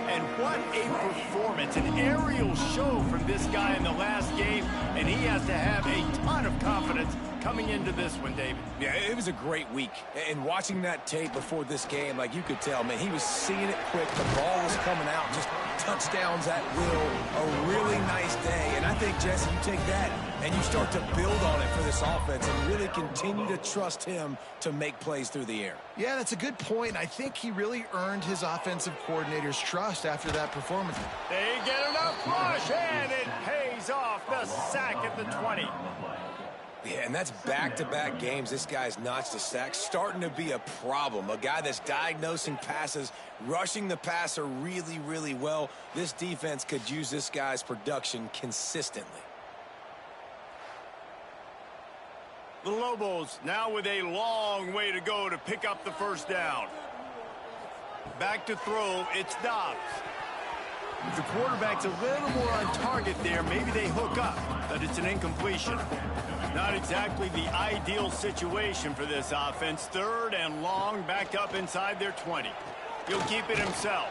[SPEAKER 1] And what a performance, an aerial show from this guy in the last game, and he has to have a ton of confidence coming into this one, David.
[SPEAKER 3] Yeah, it was a great week. And watching that tape before this game, like you could tell, man, he was seeing it quick. The ball was coming out, just touchdowns at will. A really nice day. And I think, Jesse, you take that and you start to build on it for this offense and really continue to trust him to make plays through the air.
[SPEAKER 2] Yeah, that's a good point. I think he really earned his offensive coordinator's trust after that performance.
[SPEAKER 1] They get enough rush, and it pays off. The sack at the 20.
[SPEAKER 3] Yeah, and that's back-to-back games. This guy's notched a sack, starting to be a problem. A guy that's diagnosing passes, rushing the passer really, really well. This defense could use this guy's production consistently.
[SPEAKER 1] The Lobos now with a long way to go to pick up the first down. Back to throw, it's Dobbs. If the quarterback's a little more on target there, maybe they hook up, but it's an incompletion. Not exactly the ideal situation for this offense. 3rd and long, back up inside their 20. He'll keep it himself.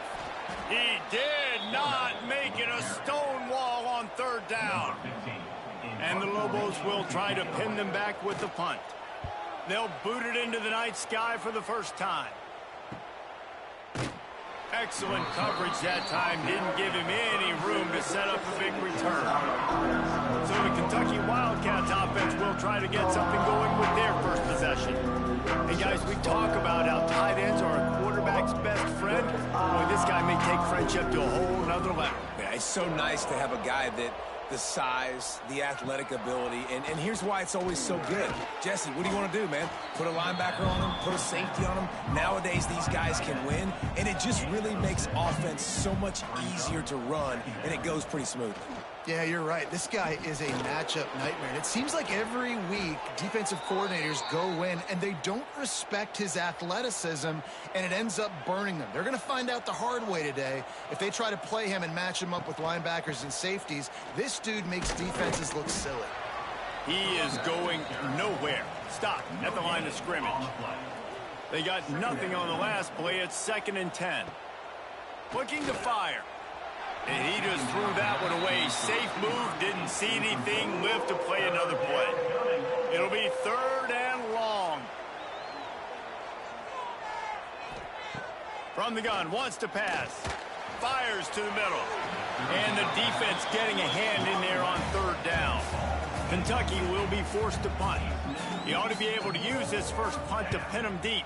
[SPEAKER 1] He did not make it a stone wall on 3rd down. And the Lobos will try to pin them back with the punt. They'll boot it into the night sky for the first time. Excellent coverage that time. Didn't give him any room to set up a big return. So the Kentucky Wildcats offense will try to get something going with their first possession. And guys, we talk about how tight ends are a quarterback's best friend. Boy, this guy may take friendship to a whole nother level.
[SPEAKER 3] Yeah, it's so nice to have a guy that the size, the athletic ability, and here's why it's always so good. Jesse, what do you want to do, man? Put a linebacker on him, put a safety on him. Nowadays, these guys can win, and it just really makes offense so much easier to run, and it goes pretty smoothly.
[SPEAKER 2] Yeah, you're right. This guy is a matchup nightmare. And it seems like every week defensive coordinators go in and they don't respect his athleticism, and it ends up burning them. They're going to find out the hard way today. If they try to play him and match him up with linebackers and safeties, this dude makes defenses look silly.
[SPEAKER 1] He is going nowhere. Stop at the line of scrimmage. They got nothing on the last play. It's 2nd and 10. Looking to fire. And he just threw that one away. Safe move, didn't see anything, lived to play another play. It'll be 3rd and long. From the gun, wants to pass. Fires to the middle. And the defense getting a hand in there on 3rd down. Kentucky will be forced to punt. He ought to be able to use this first punt to pin him deep.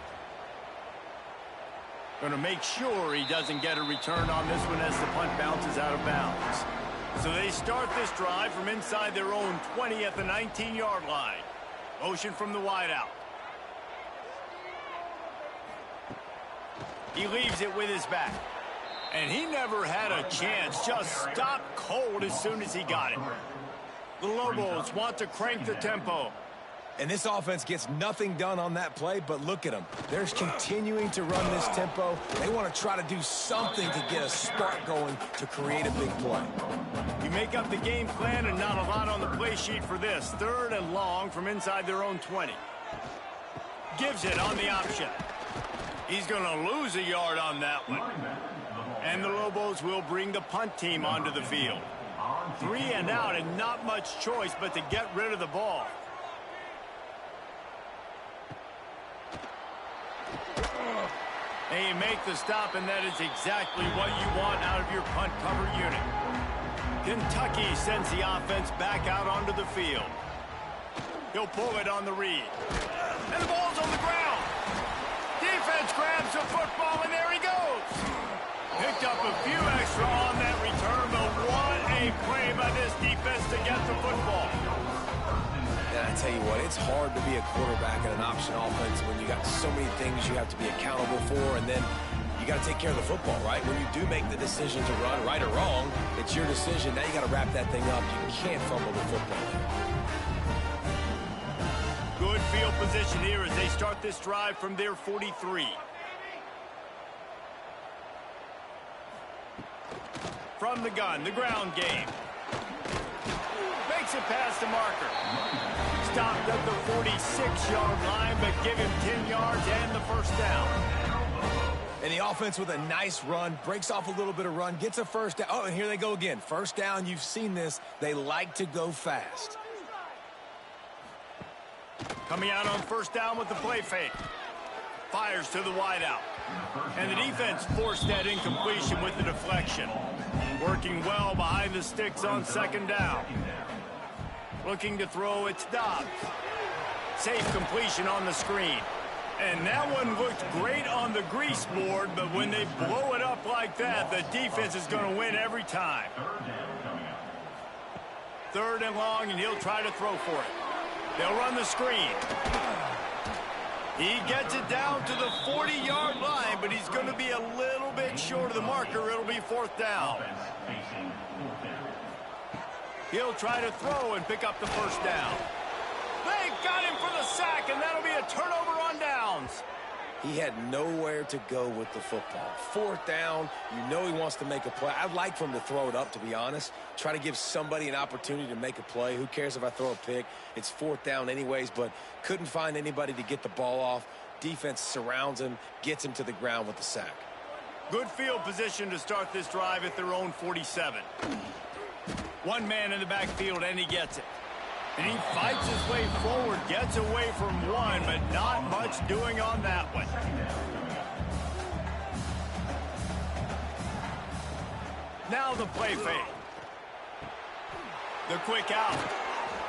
[SPEAKER 1] Going to make sure he doesn't get a return on this one as the punt bounces out of bounds. So they start this drive from inside their own 20 at the 19-yard line. Motion from the wideout. He leaves it with his back. And he never had a chance. Just stopped cold as soon as he got it. The Lobos want to crank the tempo.
[SPEAKER 3] And this offense gets nothing done on that play, but look at them. They're continuing to run this tempo. They want to try to do something to get a spark going to create a big play.
[SPEAKER 1] You make up the game plan and not a lot on the play sheet for this. 3rd and long from inside their own 20. Gives it on the option. He's going to lose a yard on that one. And the Lobos will bring the punt team onto the field. 3 and out and not much choice but to get rid of the ball. And you make the stop, and that is exactly what you want out of your punt cover unit. Kentucky sends the offense back out onto the field. He'll pull it on the read. And the ball's on the ground. Defense grabs the football, and there he goes.
[SPEAKER 3] I tell you what, it's hard to be a quarterback in an option offense when you got so many things you have to be accountable for, and then you got to take care of the football, right? When you do make the decision to run, right or wrong, it's your decision. Now you got to wrap that thing up. You can't fumble the football.
[SPEAKER 1] Good field position here as they start this drive from their 43. From the gun, the ground game. Makes it past the marker. Stopped at the 46-yard line, but give him 10 yards and the first down.
[SPEAKER 3] And the offense with a nice run, breaks off a little bit of run, gets a first down. Oh, and here they go again. First down, you've seen this. They like to go fast.
[SPEAKER 1] Coming out on first down with the play fake. Fires to the wideout. And the defense forced that incompletion with the deflection. Working well behind the sticks on second down. Looking to throw, it's Dobbs. Safe completion on the screen. And that one looked great on the grease board, but when they blow it up like that, the defense is going to win every time. Third and long, and he'll try to throw for it. They'll run the screen. He gets it down to the 40-yard line, but he's going to be a little bit short of the marker. It'll be fourth down. He'll try to throw and pick up the first down. They got him for the sack, and that'll be a turnover on downs.
[SPEAKER 3] He had nowhere to go with the football. Fourth down, you know he wants to make a play. I'd like for him to throw it up, to be honest. Try to give somebody an opportunity to make a play. Who cares if I throw a pick? It's fourth down anyways, but couldn't find anybody to get the ball off. Defense surrounds him, gets him to the ground with the sack.
[SPEAKER 1] Good field position to start this drive at their own 47. One man in the backfield, and he gets it. And he fights his way forward, gets away from one, but not much doing on that one. Now the play fake. The quick out.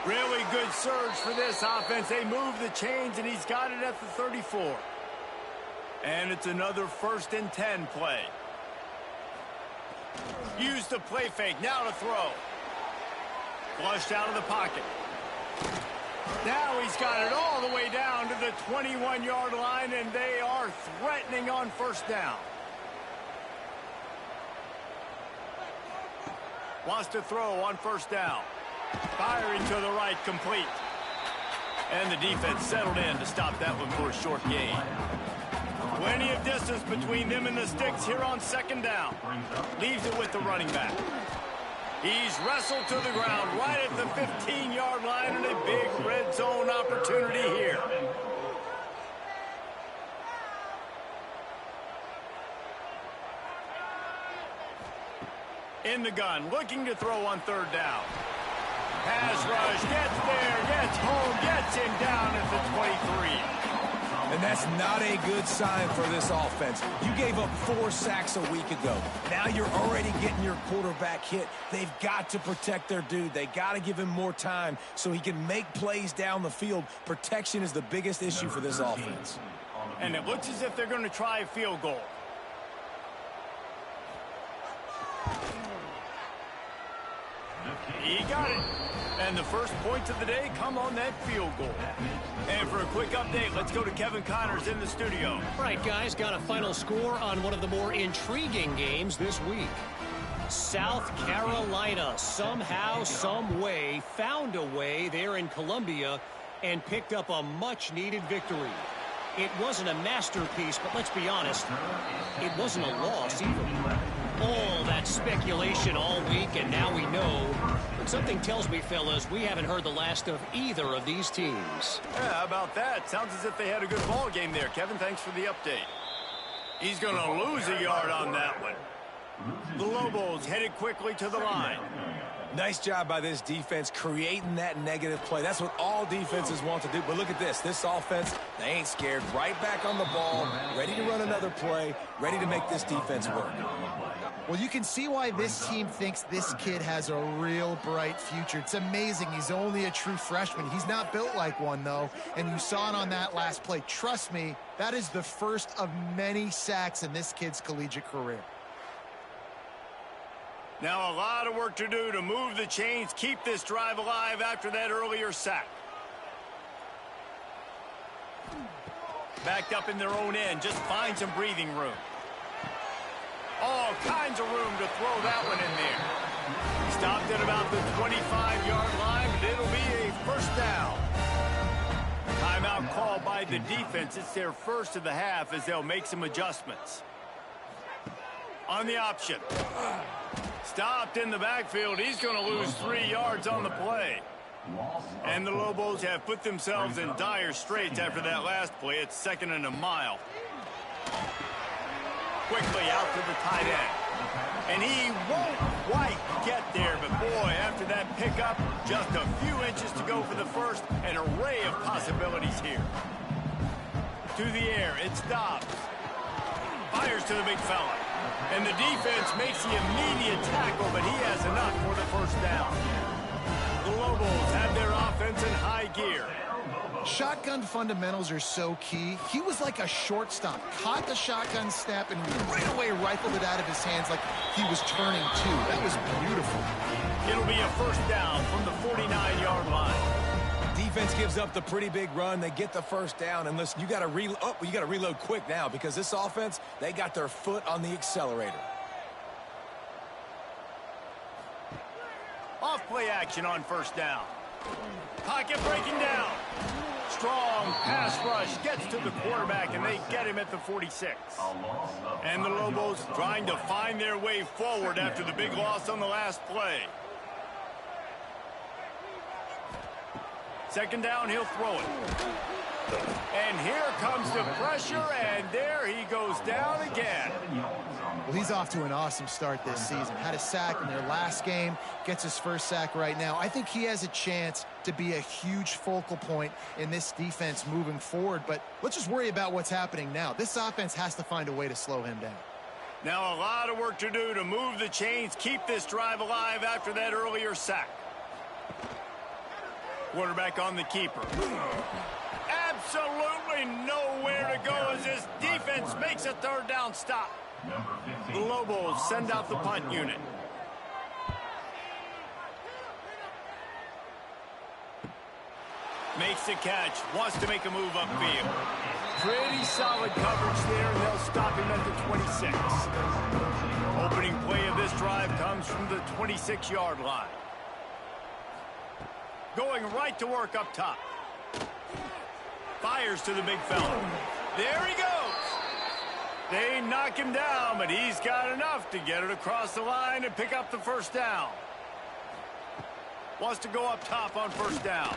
[SPEAKER 1] Really good surge for this offense. They move the chains, and he's got it at the 34. And it's another 1st and 10 play. Use the play fake. Now to throw. Flushed out of the pocket. Now he's got it all the way down to the 21-yard line, and they are threatening on first down. Wants to throw on first down. Firing to the right, complete. And the defense settled in to stop that one for a short gain. Plenty of distance between them and the sticks here on second down. Leaves it with the running back. He's wrestled to the ground right at the 15-yard line, and a big red zone opportunity here. In the gun, looking to throw on third down. Pass rush, gets there, gets home, gets him down at the 23.
[SPEAKER 3] And that's not a good sign for this offense. You gave up 4 sacks a week ago. Now you're already getting your quarterback hit. They've got to protect their dude. They got to give him more time so he can make plays down the field. Protection is the biggest issue for this offense.
[SPEAKER 1] And it looks as if they're going to try a field goal. He got it. And the first points of the day come on that field goal. And for a quick update, let's go to Kevin Connors in the studio.
[SPEAKER 5] All right, guys, got a final score on one of the more intriguing games this week. South Carolina somehow, some way, found a way there in Columbia and picked up a much-needed victory. It wasn't a masterpiece, but let's be honest, it wasn't a loss either. All that speculation all week, and now we know. But something tells me, fellas, we haven't heard the last of either of these teams.
[SPEAKER 1] Yeah, how about that? Sounds as if they had a good ball game there. Kevin, thanks for the update. He's going to lose a yard on that one. The Lobos headed quickly to the line.
[SPEAKER 3] Nice job by this defense creating that negative play. That's what all defenses want to do. But look at this. This offense, they ain't scared. Right back on the ball, ready to run another play, ready to make this defense work.
[SPEAKER 2] Well, you can see why this team thinks this kid has a real bright future. It's amazing. He's only a true freshman. He's not built like one, though, and you saw it on that last play. Trust me, that is the first of many sacks in this kid's collegiate career.
[SPEAKER 1] Now a lot of work to do to move the chains, keep this drive alive after that earlier sack. Backed up in their own end. Just find some breathing room. All kinds of room to throw that one in there. Stopped at about the 25-yard line, but it'll be a first down. Timeout called by the defense. It's their first of the half as they'll make some adjustments. On the option. Stopped in the backfield. He's going to lose 3 yards on the play. And the Lobos have put themselves in dire straits after that last play. It's 2nd and a mile. Quickly out to the tight end. And he won't quite get there, but boy, after that pickup, just a few inches to go for the first. An array of possibilities here. To the air, it stops. Fires to the big fella. And the defense makes the immediate tackle, but he has enough for the first down. The Lobos have their offense in high gear.
[SPEAKER 2] Shotgun fundamentals are so key. He was like a shortstop. Caught the shotgun snap and right away rifled it out of his hands like he was turning two. That was beautiful.
[SPEAKER 1] It'll be a first down from the 49-yard line.
[SPEAKER 3] Defense gives up the pretty big run. They get the first down. And listen, you got to reload quick now because this offense, they got their foot on the accelerator.
[SPEAKER 1] Off play action on first down. Pocket breaking down. Strong pass rush gets to the quarterback, and they get him at the 46. And the Lobos trying to find their way forward after the big loss on the last play. Second down, he'll throw it. And here comes the pressure, and there he goes down again.
[SPEAKER 2] Well, he's off to an awesome start this season. Had a sack in their last game, gets his first sack right now. I think he has a chance to be a huge focal point in this defense moving forward, but let's just worry about what's happening now. This offense has to find a way to slow him down.
[SPEAKER 1] Now a lot of work to do to move the chains, keep this drive alive after that earlier sack. Quarterback on the keeper. Absolutely nowhere to go as this defense makes a third down stop. The Lobos send out the punt unit. Makes the catch, wants to make a move upfield. Pretty solid coverage there, and they'll stop him at the 26. Opening play of this drive comes from the 26-yard line. Going right to work up top. Fires to the big fella. There he goes. They knock him down, but he's got enough to get it across the line and pick up the first down. Wants to go up top on first down.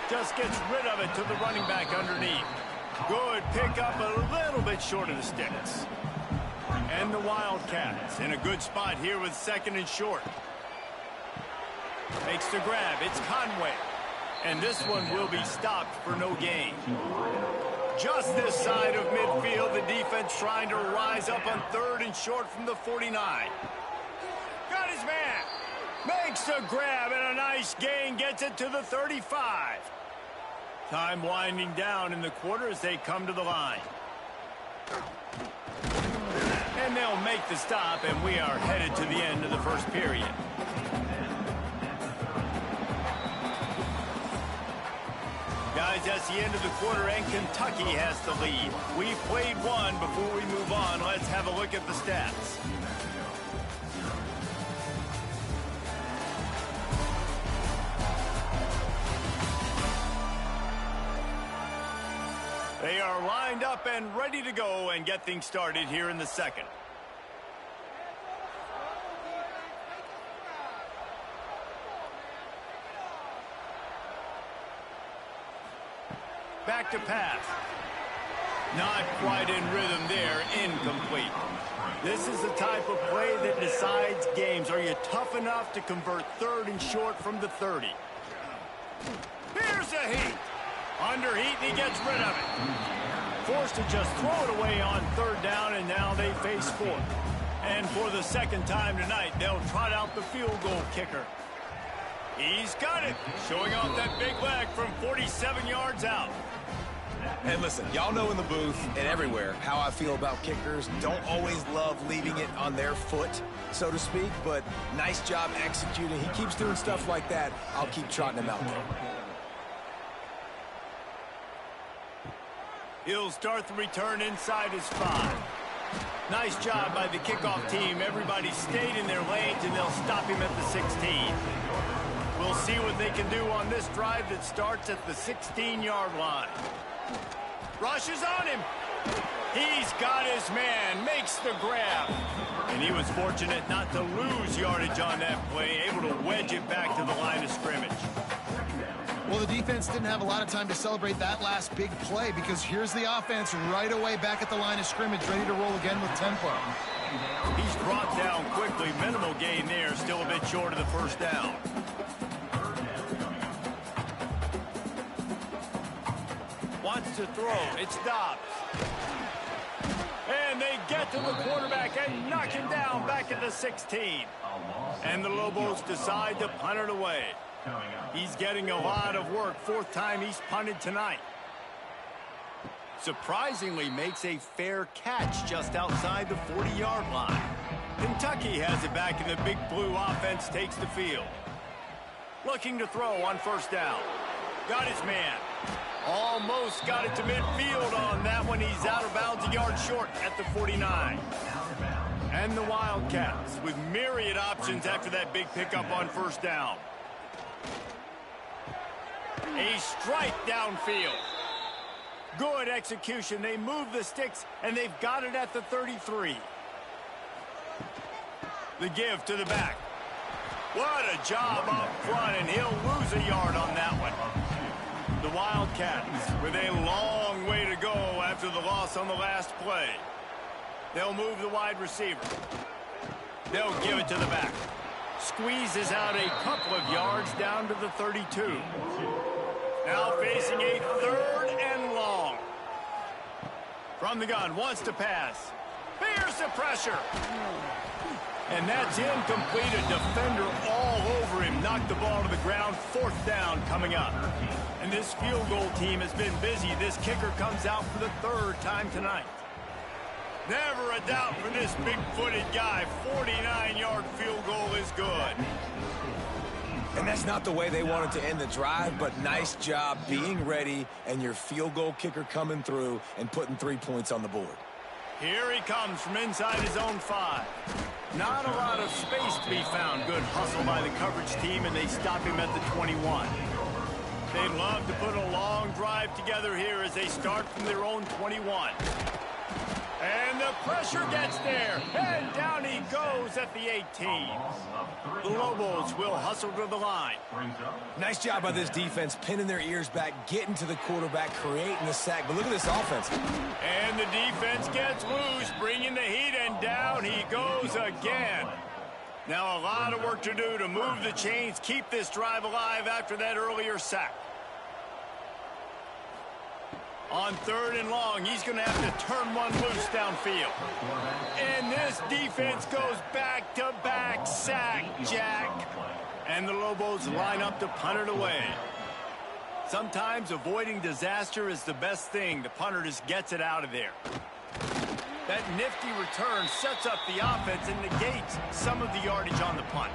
[SPEAKER 1] Just gets rid of it to the running back underneath. Good pickup, a little bit short of the sticks. And the Wildcats in a good spot here with 2nd and short. Makes the grab. It's Conway. And this one will be stopped for no gain. Just this side of midfield, the defense trying to rise up on 3rd and short from the 49. Got his man. Makes the grab and a nice gain. Gets it to the 35. Time winding down in the quarter as they come to the line. And they'll make the stop, and we are headed to the end of the first period. Guys, that's the end of the quarter, and Kentucky has the lead. We've played one. Before we move on, let's have a look at the stats. They are lined up and ready to go and get things started here in the second. Back to pass. Not quite in rhythm there. Incomplete. This is the type of play that decides games. Are you tough enough to convert 3rd and short from the 30? Here's a heat. Under heat, and he gets rid of it. Forced to just throw it away on 3rd down, and now they face 4th. And for the second time tonight, they'll trot out the field goal kicker. He's got it. Showing off that big leg from 47 yards out.
[SPEAKER 3] And listen, y'all know in the booth and everywhere how I feel about kickers. Don't always love leaving it on their foot, so to speak, but nice job executing. He keeps doing stuff like that. I'll keep trotting him out there.
[SPEAKER 1] He'll start the return inside his 5. Nice job by the kickoff team. Everybody stayed in their lanes, and they'll stop him at the 16. We'll see what they can do on this drive that starts at the 16-yard line. Rushes on him. He's got his man, makes the grab. And he was fortunate not to lose yardage on that play, able to wedge it back to the line of scrimmage.
[SPEAKER 2] Well, the defense didn't have a lot of time to celebrate that last big play because here's the offense right away back at the line of scrimmage, ready to roll again with tempo.
[SPEAKER 1] He's brought down quickly. Minimal gain there, still a bit short of the first down. Wants to throw. It's Dobbs. And they get to the quarterback and knock him down back at the 16. And the Lobos decide to punt it away. He's getting a lot of work. 4th time he's punted tonight. Surprisingly makes a fair catch just outside the 40-yard line. Kentucky has it back, and the Big Blue offense takes the field. Looking to throw on 1st down. Got his man. Almost got it to midfield on that one. He's out of bounds, a yard short at the 49. And the Wildcats with myriad options after that big pickup on 1st down. A strike downfield. Good execution. They move the sticks, and they've got it at the 33. The give to the back. What a job up front, and he'll lose a yard on that one. The Wildcats with a long way to go after the loss on the last play. They'll move the wide receiver. They'll give it to the back. Squeezes out a couple of yards down to the 32. Now facing a 3rd and long. From the gun, wants to pass. Here's the pressure. And that's incomplete. A defender all over him. Knocked the ball to the ground. 4th down coming up. And this field goal team has been busy. This kicker comes out for the 3rd time tonight. Never a doubt for this big-footed guy. 49-yard field goal is good.
[SPEAKER 3] And that's not the way they wanted to end the drive, but nice job being ready and your field goal kicker coming through and putting 3 points on the board.
[SPEAKER 1] Here he comes from inside his own 5. Not a lot of space to be found. Good hustle by the coverage team, and they stop him at the 21. They'd love to put a long drive together here as they start from their own 21. And the pressure gets there, and down he goes at the 18. The Lobos will hustle to the line.
[SPEAKER 3] Nice job by this defense, pinning their ears back, getting to the quarterback, creating the sack. But look at this offense.
[SPEAKER 1] And the defense gets loose, bringing the heat, and down he goes again. Now a lot of work to do to move the chains, keep this drive alive after that earlier sack. On 3rd and long, he's going to have to turn one loose downfield. And this defense goes back-to-back sack, Jack. And the Lobos line up to punt it away. Sometimes avoiding disaster is the best thing. The punter just gets it out of there. That nifty return sets up the offense and negates some of the yardage on the punt.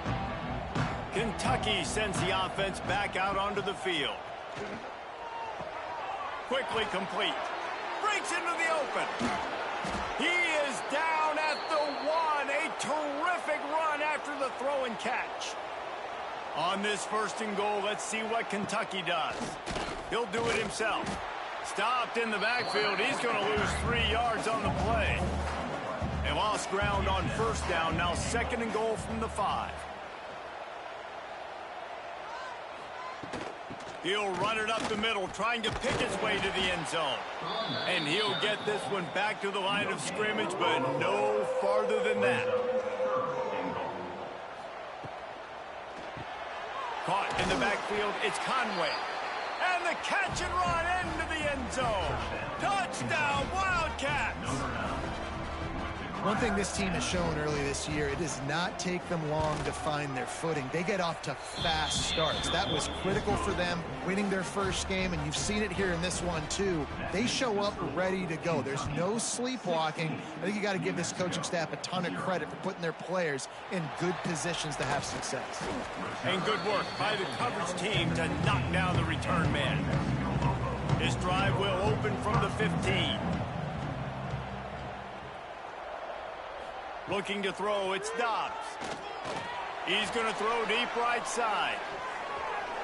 [SPEAKER 1] Kentucky sends the offense back out onto the field. Quickly complete. Breaks into the open. He is down at the 1. A terrific run after the throw and catch. On this 1st and goal, let's see what Kentucky does. He'll do it himself. Stopped in the backfield. He's going to lose 3 yards on the play. They lost ground on 1st down. Now 2nd and goal from the 5. He'll run it up the middle, trying to pick his way to the end zone. And he'll get this one back to the line of scrimmage, but no farther than that. Caught in the backfield, it's Conway. And the catch and run into the end zone. Touchdown, Wildcats!
[SPEAKER 2] One thing this team has shown early this year, it does not take them long to find their footing. They get off to fast starts. That was critical for them, winning their 1st game, and you've seen it here in this one too. They show up ready to go. There's no sleepwalking. I think you got to give this coaching staff a ton of credit for putting their players in good positions to have success.
[SPEAKER 1] And good work by the coverage team to knock down the return man. This drive will open from the 15. Looking to throw, it's Dobbs. He's going to throw deep right side.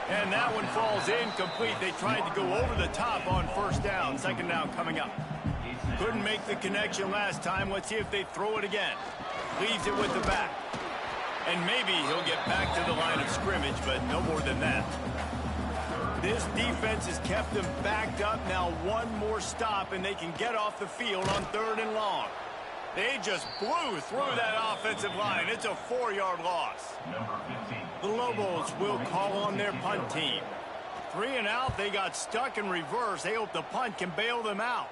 [SPEAKER 1] And that one falls incomplete. They tried to go over the top on first down. Second down coming up. Couldn't make the connection last time. Let's see if they throw it again. Leaves it with the back. And maybe he'll get back to the line of scrimmage, but no more than that. This defense has kept them backed up. Now one more stop, and they can get off the field on 3rd and long. They just blew through that offensive line. It's a 4-yard loss. The Lobos will call on their punt team. 3 and out. They got stuck in reverse. They hope the punt can bail them out.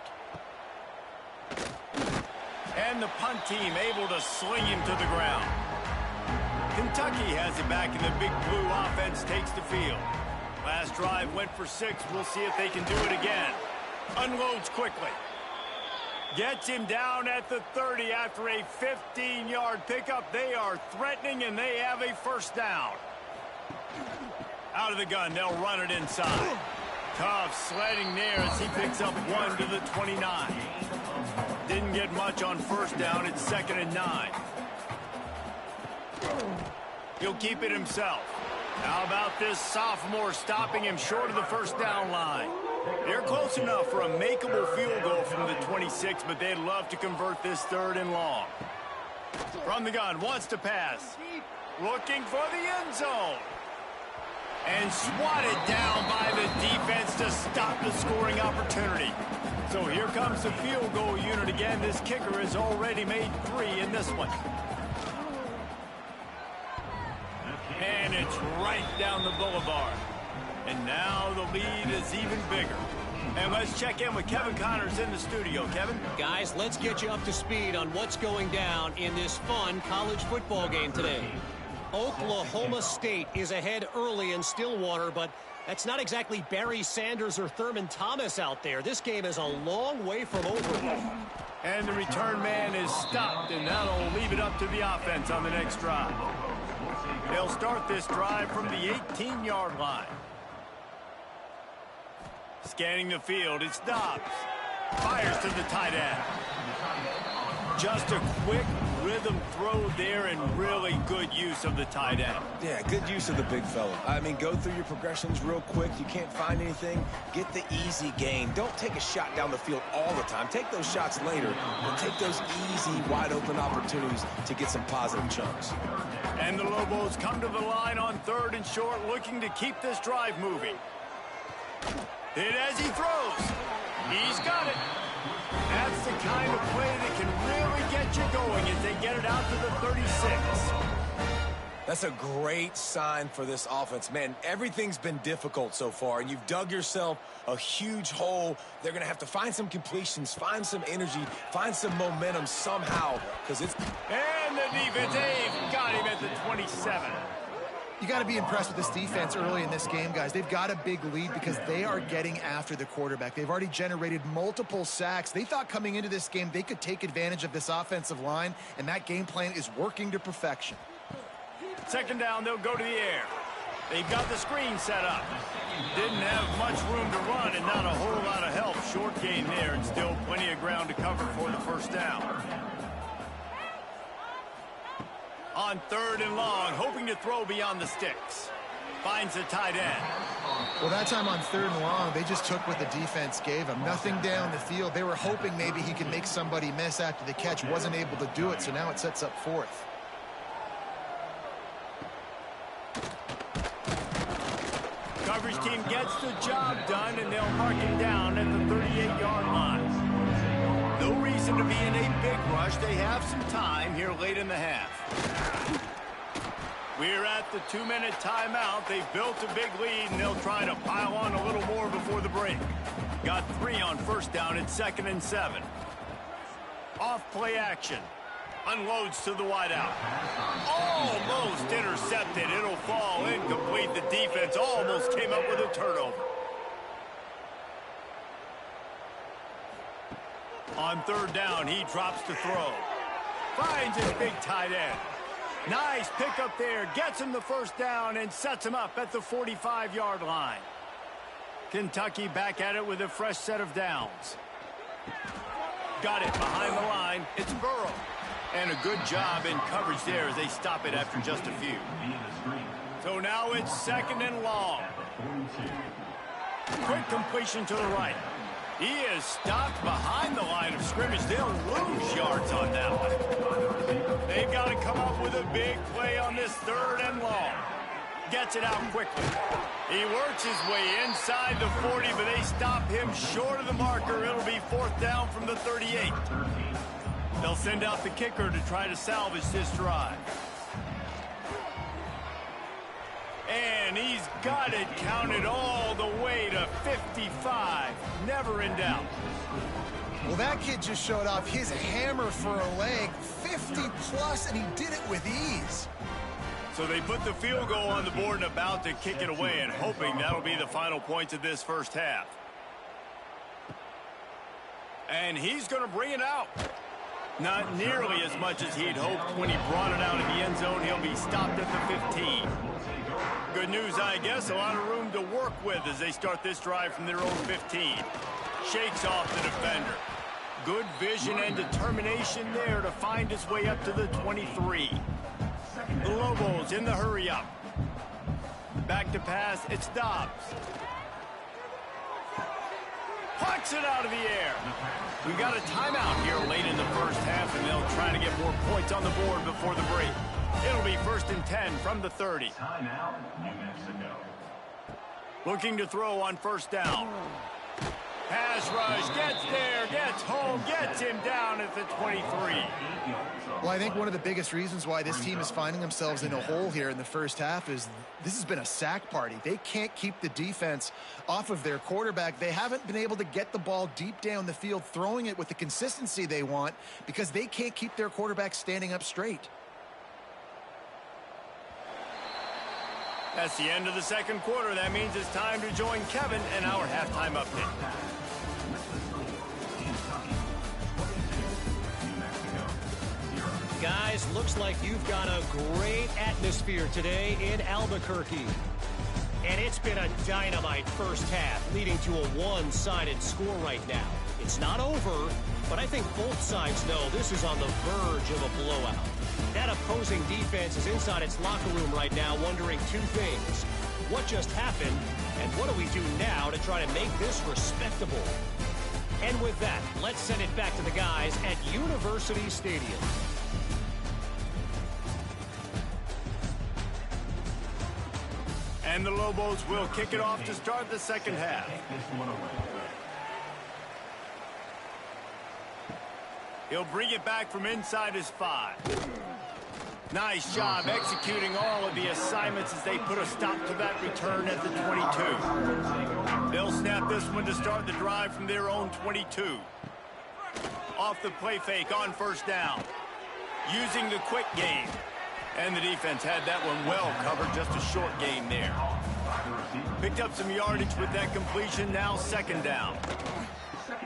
[SPEAKER 1] And the punt team able to sling him to the ground. Kentucky has it back, and the big blue offense takes the field. Last drive went for 6. We'll see if they can do it again. Unloads quickly. Gets him down at the 30 after a 15-yard pickup. They are threatening, and they have a first down. Out of the gun, they'll run it inside. Tough sledding there as he picks up 1 to the 29. Didn't get much on first down. It's 2nd and 9. He'll keep it himself. How about this sophomore stopping him short of the first down line? They're close enough for a makeable field goal from the 26, but they'd love to convert this 3rd and long. From the gun, wants to pass. Looking for the end zone. And swatted down by the defense to stop the scoring opportunity. So here comes the field goal unit again. This kicker has already made 3 in this one. And it's right down the boulevard. And now the lead is even bigger. And let's check in with Kevin Connors in the studio. Kevin?
[SPEAKER 5] Guys, let's get you up to speed on what's going down in this fun college football game today. Oklahoma State is ahead early in Stillwater, but that's not exactly Barry Sanders or Thurman Thomas out there. This game is a long way from over.
[SPEAKER 1] And the return man is stopped, and that'll leave it up to the offense on the next drive. They'll start this drive from the 18-yard line. Scanning the field, it's Dobbs. Fires to the tight end. Just a quick rhythm throw there and really good use of the tight end.
[SPEAKER 3] Yeah, good use of the big fella. I mean, go through your progressions real quick. You can't find anything. Get the easy gain. Don't take a shot down the field all the time. Take those shots later, but take those easy, wide-open opportunities to get some positive chunks.
[SPEAKER 1] And the Lobos come to the line on 3rd and short, looking to keep this drive moving. Hit as he throws. He's got it. That's the kind of play that can really get you going as they get it out to the 36.
[SPEAKER 3] That's a great sign for this offense. Man, everything's been difficult so far, and you've dug yourself a huge hole. They're going to have to find some completions, find some energy, find some momentum somehow, because it's...
[SPEAKER 1] And the defense, they've got him at the 27.
[SPEAKER 2] You got to be impressed with this defense early in this game, guys. They've got a big lead because they are getting after the quarterback. They've already generated multiple sacks. They thought coming into this game they could take advantage of this offensive line, and that game plan is working to perfection.
[SPEAKER 1] 2nd down, they'll go to the air. They've got the screen set up. Didn't have much room to run and not a whole lot of help. Short gain there and still plenty of ground to cover for the first down. On 3rd and long, hoping to throw beyond the sticks. Finds the tight end.
[SPEAKER 2] Well, that time on 3rd and long, they just took what the defense gave him. Nothing down the field. They were hoping maybe he could make somebody miss after the catch. Wasn't able to do it, so now it sets up 4th.
[SPEAKER 1] Coverage team gets the job done, and they'll mark him down at the 38-yard line. No reason to be in a big rush. They have some time here late in the half. We're at the 2-minute timeout. They've built a big lead, and they'll try to pile on a little more before the break. Got 3 on first down. It's 2nd and 7. Off play action. Unloads to the wideout. Almost intercepted. It'll fall incomplete. The defense almost came up with a turnover. On 3rd down, he drops to throw. Finds his big tight end. Nice pickup there. Gets him the first down and sets him up at the 45-yard line. Kentucky back at it with a fresh set of downs. Got it behind the line. It's Burrow. And a good job in coverage there as they stop it after just a few. So now it's 2nd and long. Quick completion to the right. He is stopped behind the line of scrimmage. They'll lose yards on that one. They've got to come up with a big play on this 3rd and long. Gets it out quickly. He works his way inside the 40, but they stop him short of the marker. It'll be 4th down from the 38. They'll send out the kicker to try to salvage this drive. And he's got it counted all the way to 55. Never in doubt.
[SPEAKER 2] Well, that kid just showed off his hammer for a leg, 50-plus, and he did it with ease.
[SPEAKER 1] So they put the field goal on the board and about to kick it away, and hoping that'll be the final points of this first half. And he's going to bring it out. Not nearly as much as he'd hoped when he brought it out in the end zone. He'll be stopped at the 15. Good news, I guess. A lot of room to work with as they start this drive from their own 15. Shakes off the defender. Good vision and determination there to find his way up to the 23. The Lobos in the hurry-up. Back to pass. It's Dobbs. Pucks it out of the air. We've got a timeout here late in the first half, and they'll try to get more points on the board before the break. It'll be 1st and 10 from the 30.
[SPEAKER 4] Timeout, New Mexico.
[SPEAKER 1] Looking to throw on 1st down. Pass rush, gets there, gets home, gets him down at the 23.
[SPEAKER 2] Well, I think one of the biggest reasons why this team is finding themselves in a hole here in the first half is this has been a sack party. They can't keep the defense off of their quarterback. They haven't been able to get the ball deep down the field, throwing it with the consistency they want because they can't keep their quarterback standing up straight.
[SPEAKER 1] That's the end of the 2nd quarter. That means it's time to join Kevin in our halftime update.
[SPEAKER 5] Guys, looks like you've got a great atmosphere today in Albuquerque. And it's been a dynamite first half, leading to a one-sided score right now. It's not over, but I think both sides know this is on the verge of a blowout. That opposing defense is inside its locker room right now wondering 2 things. What just happened, and what do we do now to try to make this respectable? And with that, let's send it back to the guys at University Stadium.
[SPEAKER 1] And the Lobos will kick it off to start the 2nd half. He'll bring it back from inside his 5. Nice job executing all of the assignments as they put a stop to that return at the 22. They'll snap this one to start the drive from their own 22. Off the play fake on 1st down. Using the quick game. And the defense had that one well covered, just a short game there. Picked up some yardage with that completion, now 2nd down.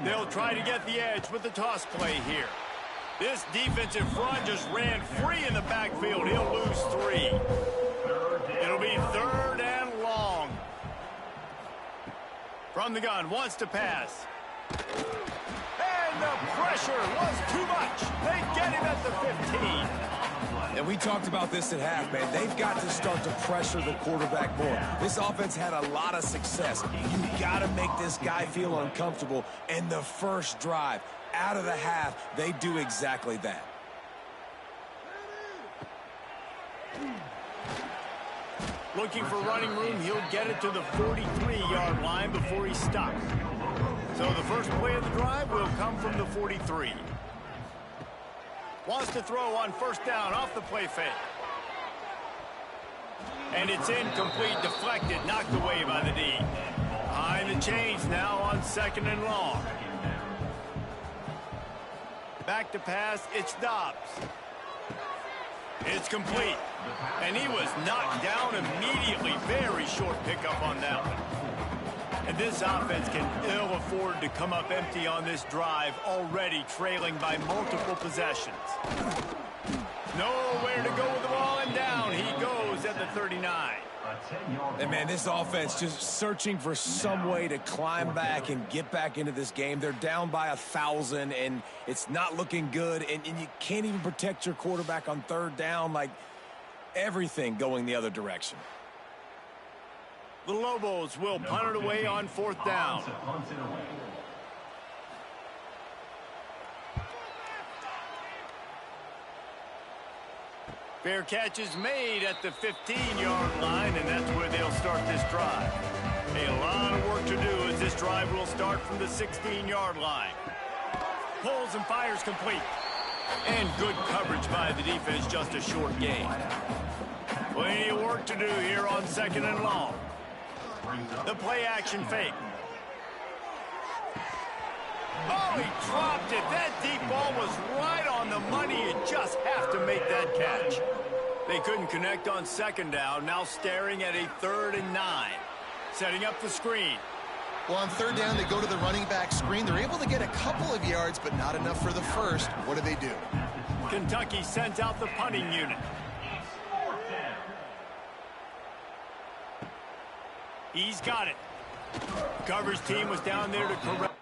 [SPEAKER 1] They'll try to get the edge with the toss play here. This defensive front just ran free in the backfield. He'll lose 3. It'll be 3rd and long. From the gun, wants to pass. And the pressure was too much. They get him at the 15.
[SPEAKER 3] And we talked about this at half, man. They've got to start to pressure the quarterback more. This offense had a lot of success. You got to make this guy feel uncomfortable. And the first drive, out of the half, they do exactly that.
[SPEAKER 1] Looking for running room, he'll get it to the 43-yard line before he stops. So the first play of the drive will come from the 43. Wants to throw on 1st down off the play fake. And it's incomplete, deflected, knocked away by the D. Behind the chains now on 2nd and long. Back to pass, it's Dobbs. It's complete. And he was knocked down immediately. Very short pickup on that one. And this offense can ill afford to come up empty on this drive, already trailing by multiple possessions. Nowhere to go with the ball, and down he goes at the 39.
[SPEAKER 3] And, man, this offense just searching for some way to climb back and get back into this game. They're down by 1,000, and it's not looking good, and you can't even protect your quarterback on third down. Like, everything going the other direction.
[SPEAKER 1] The Lobos will punt it away on fourth down. Fair catch is made at the 15-yard line, and that's where they'll start this drive. A lot of work to do as this drive will start from the 16-yard line. Pulls and fires complete. And good coverage by the defense, just a short gain. Plenty of work to do here on 2nd and long. The play-action fake. Oh, he dropped it. That deep ball was right on the money. You just have to make that catch. They couldn't connect on 2nd down. Now staring at a 3rd and 9. Setting up the screen.
[SPEAKER 2] Well, on 3rd down, they go to the running back screen. They're able to get a couple of yards, but not enough for the first. What do?
[SPEAKER 1] Kentucky sends out the punting unit. He's got it. Coverage team was down there to correct.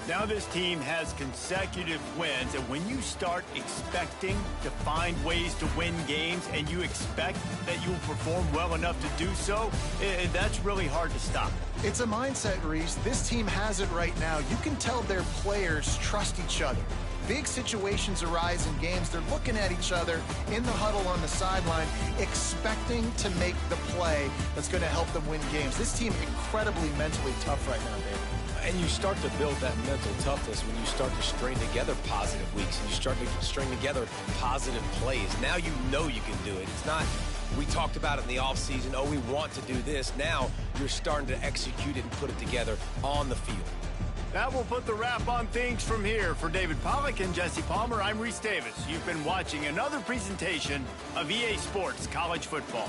[SPEAKER 1] Now this team has consecutive wins, and when you start expecting to find ways to win games and you expect that you'll perform well enough to do so, that's really hard to stop.
[SPEAKER 2] It's a mindset, Reese. This team has it right now. You can tell their players trust each other. Big situations arise in games. They're looking at each other in the huddle on the sideline, expecting to make the play that's going to help them win games. This team incredibly mentally tough right now, David.
[SPEAKER 3] And you start to build that mental toughness when you start to string together positive weeks and you start to string together positive plays. Now you know you can do it. It's not, we talked about it in the offseason, oh, we want to do this. Now you're starting to execute it and put it together on the field.
[SPEAKER 1] That will put the wrap on things from here. For David Pollack and Jesse Palmer, I'm Reese Davis. You've been watching another presentation of EA Sports College Football.